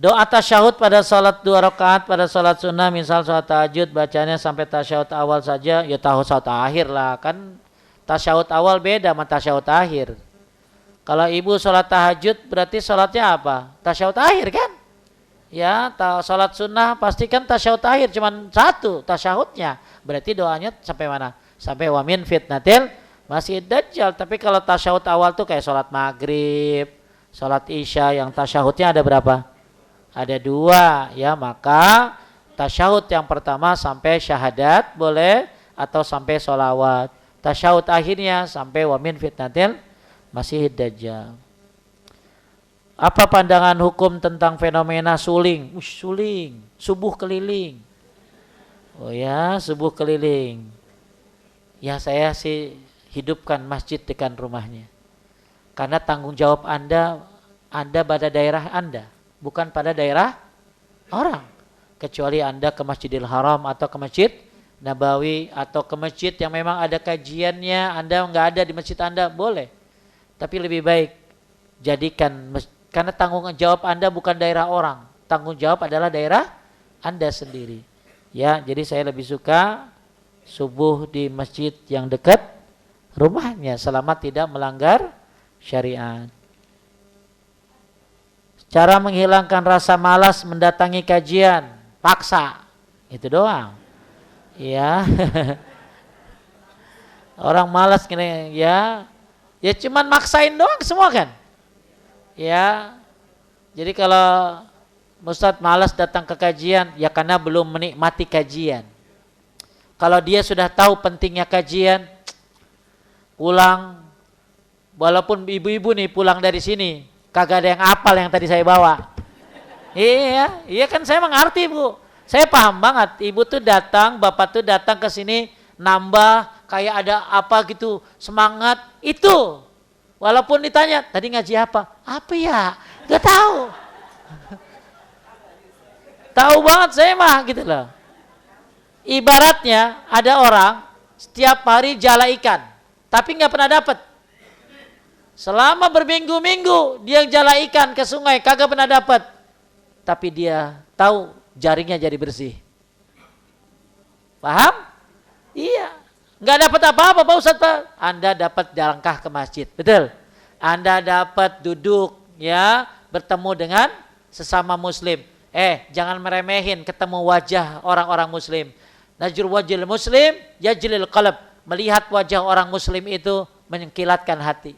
Doa tasyahud pada salat 2 rakaat pada salat sunnah, misal salat tahajud bacanya sampai tasyahud awal saja, ya tasyahud akhir lah, kan tasyahud awal beda sama tasyahud akhir. Kalau ibu salat tahajud berarti salatnya apa? Tasyahud akhir kan? Ya, salat sunnah pastikan tasyahud akhir, cuman 1 tasyahudnya. Berarti doanya sampai mana? Sampai wa min fitnatil masih dajjal. Tapi kalau tasyahud awal tuh kayak salat maghrib, salat isya yang tasyahudnya ada berapa? Ada 2 ya, maka tasyahud yang pertama sampai syahadat boleh atau sampai sholawat. Tasyahud akhirnya sampai wa min fitnatil masih dajjal. Apa pandangan hukum tentang fenomena suling? Suling, subuh keliling. Oh ya, subuh keliling. Ya saya sih hidupkan masjid dekat rumahnya. Karena tanggung jawab Anda pada daerah Anda, bukan pada daerah orang. Kecuali Anda ke Masjidil Haram atau ke Masjid Nabawi atau ke masjid yang memang ada kajiannya, Anda nggak ada di masjid Anda, boleh. Tapi lebih baik jadikan, karena tanggung jawab Anda bukan daerah orang, tanggung jawab adalah daerah Anda sendiri. Ya, jadi saya lebih suka subuh di masjid yang dekat rumahnya selama tidak melanggar syariat. Cara menghilangkan rasa malas mendatangi kajian, paksa, itu doang. Ya, orang malas gini, ya cuman maksain doang semua kan. Ya, jadi kalau Ustadz malas datang ke kajian, ya karena belum menikmati kajian. Kalau dia sudah tahu pentingnya kajian, pulang, walaupun ibu-ibu nih pulang dari sini, kagak ada yang apal yang tadi saya bawa. Iya kan saya mengerti Bu. Saya paham banget. Ibu tuh datang, bapak tuh datang ke sini nambah kayak ada apa gitu, semangat itu. Walaupun ditanya, tadi ngaji apa? Apa ya? Gak tahu. Tahu banget saya mah gitu loh. Ibaratnya ada orang setiap hari jala ikan, tapi nggak pernah dapat. Selama berminggu-minggu dia jala ikan ke sungai, kagak pernah dapat. tapi dia tahu jaringnya jadi bersih. Paham? Iya. Nggak dapat apa-apa Pak Ustadz Pak. Anda dapat langkah ke masjid. Betul? Anda dapat duduk ya, bertemu dengan sesama muslim. Jangan meremehin ketemu wajah orang-orang muslim. Najur wajhil muslim yajlil qalb. Melihat wajah orang muslim itu mengkilatkan hati.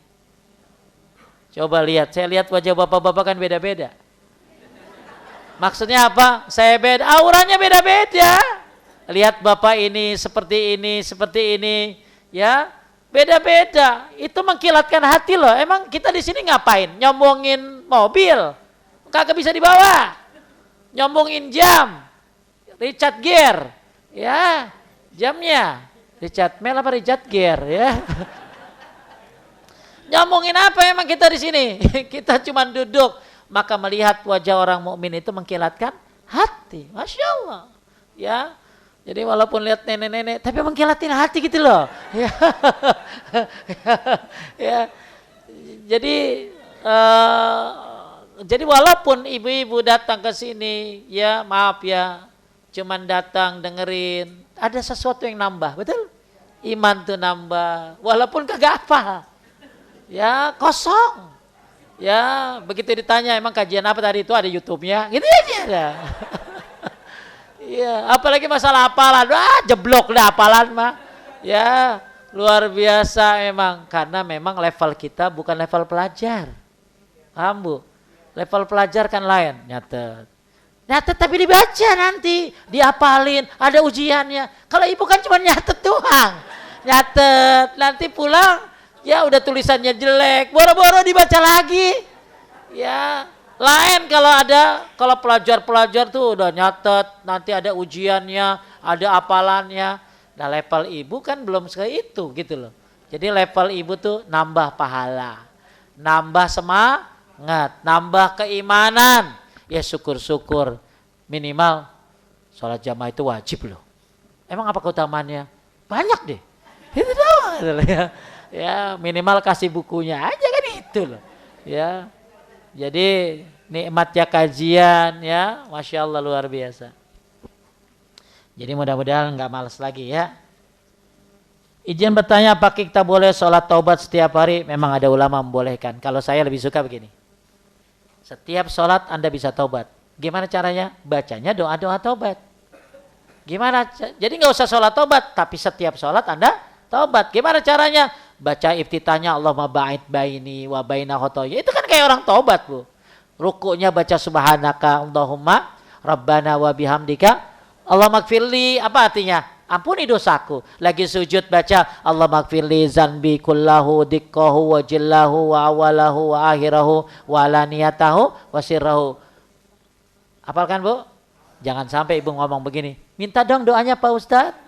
Coba lihat, saya lihat wajah bapak-bapak kan beda-beda. Maksudnya apa? Saya beda, auranya beda-beda. Lihat bapak ini, seperti ini, ya beda-beda. Itu mengkilatkan hati loh. Emang kita di sini ngapain? Nyombongin mobil, kagak bisa dibawa. Nyombongin jam, Richard Gere, ya jamnya Richard Mille apa Richard Gere, ya. Nyombongin apa emang kita di sini? Kita cuma duduk, maka melihat wajah orang mukmin itu mengkilatkan hati. Masya Allah, ya. Jadi walaupun lihat nenek-nenek, tapi mengkilatin hati gitu loh. Ya. Ya. Jadi walaupun ibu-ibu datang ke sini, ya maaf ya, cuman datang dengerin, ada sesuatu yang nambah, betul? Iman tuh nambah, walaupun kagak apa, ya kosong. Ya begitu ditanya emang kajian apa tadi itu ada YouTube-nya, gitu aja ada. Iya, apalagi masalah hafalan, jeblok dah hafalan mah. Ya, luar biasa memang, karena memang level kita bukan level pelajar. Paham Bu? Level pelajar kan lain, nyatet tapi dibaca nanti, dihafalin, ada ujiannya. Kalau ibu kan cuma nyatet doang. Nyatet, nanti pulang, ya udah tulisannya jelek, boro-boro dibaca lagi. Ya, lain kalau pelajar-pelajar tuh udah nyatet, nanti ada ujiannya, ada hafalannya. Nah level ibu kan belum kayak itu gitu loh. Jadi level ibu tuh nambah pahala, nambah semangat, nambah keimanan. Ya syukur-syukur, minimal sholat jamaah itu wajib loh. Emang apa keutamaannya? Banyak deh. Itu doang ya. Ya minimal kasih bukunya aja kan itu loh. Ya. Jadi nikmatnya kajian ya, Masya Allah luar biasa. Jadi mudah-mudahan nggak malas lagi ya. Izin bertanya, apakah kita boleh sholat taubat setiap hari? Memang ada ulama membolehkan. Kalau saya lebih suka begini. Setiap sholat Anda bisa taubat. Gimana caranya? Bacanya doa-doa taubat. Gimana? Jadi nggak usah sholat taubat, tapi setiap sholat Anda taubat. Gimana caranya? Baca iftitahnya Allahumma ba'id baini wa baina khotoya. Itu kan kayak orang taubat Bu. Rukunya baca subhanaka Allahumma rabbana wa bihamdika Allahumma gfirli. Apa artinya? Ampuni dosaku. Lagi sujud baca Allahumma gfirli zanbi kullahu dikkahu wa jillahu wa awalahu wa akhirahu wa alaniyatahu wa sirrahu. Hafalkan Bu? Jangan sampai ibu ngomong begini, minta dong doanya Pak Ustadz.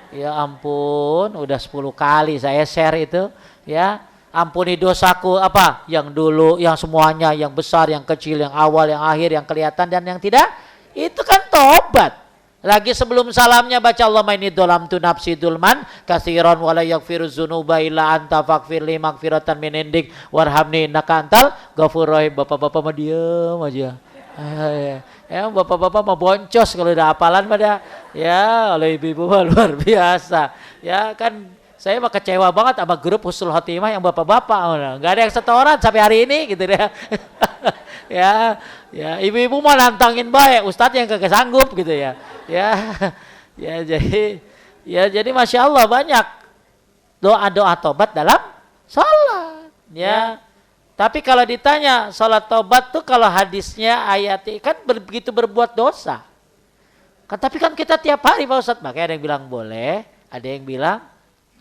Ya ampun, udah 10 kali saya share itu. Ya, ampuni dosaku apa? Yang dulu, yang semuanya, yang besar, yang kecil, yang awal, yang akhir, yang kelihatan dan yang tidak. Itu kan tobat. Lagi sebelum salamnya baca Allahumma inni dzalamtu nafsi dzulman katsiran wa la yaghfiru dzunuba illa anta faghfirli maghfiratan min indik warhamni innaka antal ghafurur rahim. Bapak-bapak mah diam aja. Ya, bapak-bapak mau boncos kalau udah hafalan pada ya, oleh ibu-ibu luar biasa. Ya kan saya mah kecewa banget sama grup Husnul Khotimah yang bapak-bapak, nggak ada yang setoran sampai hari ini gitu deh. Ya ibu-ibu mau nantangin baik, Ustadz yang kagak sanggup gitu ya. Ya jadi Masya Allah banyak doa-doa tobat dalam sholat. Ya. Tapi kalau ditanya sholat tobat tuh kalau hadisnya ayatnya kan begitu berbuat dosa. Tapi kan kita tiap hari Pak Ustadz, makanya ada yang bilang boleh, ada yang bilang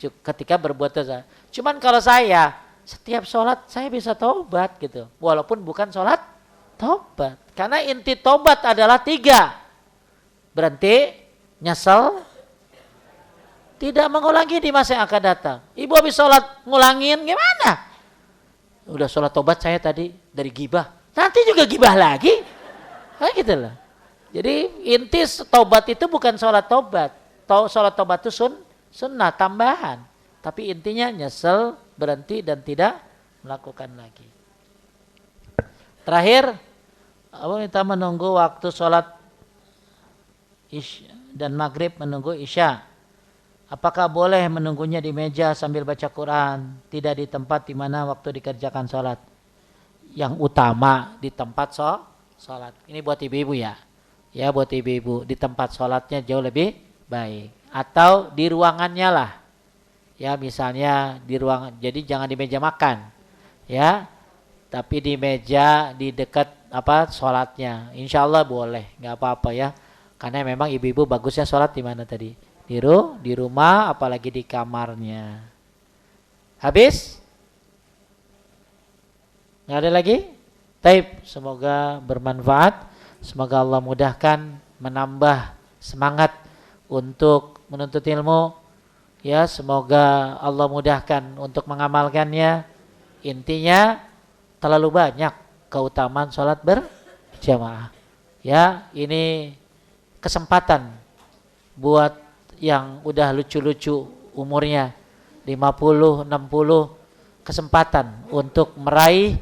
ketika berbuat dosa. Cuman kalau saya setiap sholat saya bisa tobat gitu, walaupun bukan sholat tobat. Karena inti tobat adalah 3. Berhenti, nyesel, tidak mengulangi di masa yang akan datang. Ibu habis sholat ngulangin gimana? Udah sholat tobat saya tadi dari gibah, nanti juga gibah lagi, kayak gitu lah. Jadi inti tobat itu bukan sholat tobat, sholat tobat itu sunnah tambahan. Tapi intinya nyesel, berhenti dan tidak melakukan lagi. Terakhir, kita menunggu waktu sholat isya dan maghrib menunggu isya. Apakah boleh menunggunya di meja sambil baca Quran, tidak di tempat di mana waktu dikerjakan sholat? Yang utama di tempat sholat. Ini buat ibu-ibu ya. Ya buat ibu-ibu, di tempat sholatnya jauh lebih baik. Atau di ruangannya lah. Ya misalnya di ruangan, jadi jangan di meja makan. Ya, tapi di meja di dekat sholatnya. Insya Allah boleh, nggak apa-apa ya. Karena memang ibu-ibu bagusnya sholat di mana tadi? Di rumah, apalagi di kamarnya. Habis? Nggak ada lagi? Taib, semoga bermanfaat. Semoga Allah mudahkan, menambah semangat untuk menuntut ilmu. Ya, semoga Allah mudahkan untuk mengamalkannya. Intinya terlalu banyak keutamaan sholat berjamaah. Ya, ini kesempatan buat yang udah lucu-lucu umurnya 50, 60, kesempatan untuk meraih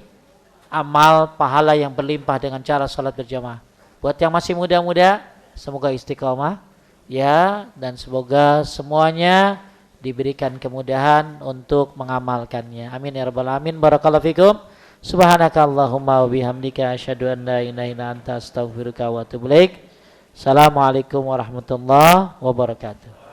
amal pahala yang berlimpah dengan cara sholat berjamaah. Buat yang masih muda-muda, semoga istiqomah ya, dan semoga semuanya diberikan kemudahan untuk mengamalkannya. Amin ya rabbal alamin. Barakallahu fikum. Subhanakallahumma wa bihamdika asyhadu an la ilaha illa anta astaghfiruka wa atubu ilaik. Assalamualaikum warahmatullahi wabarakatuh.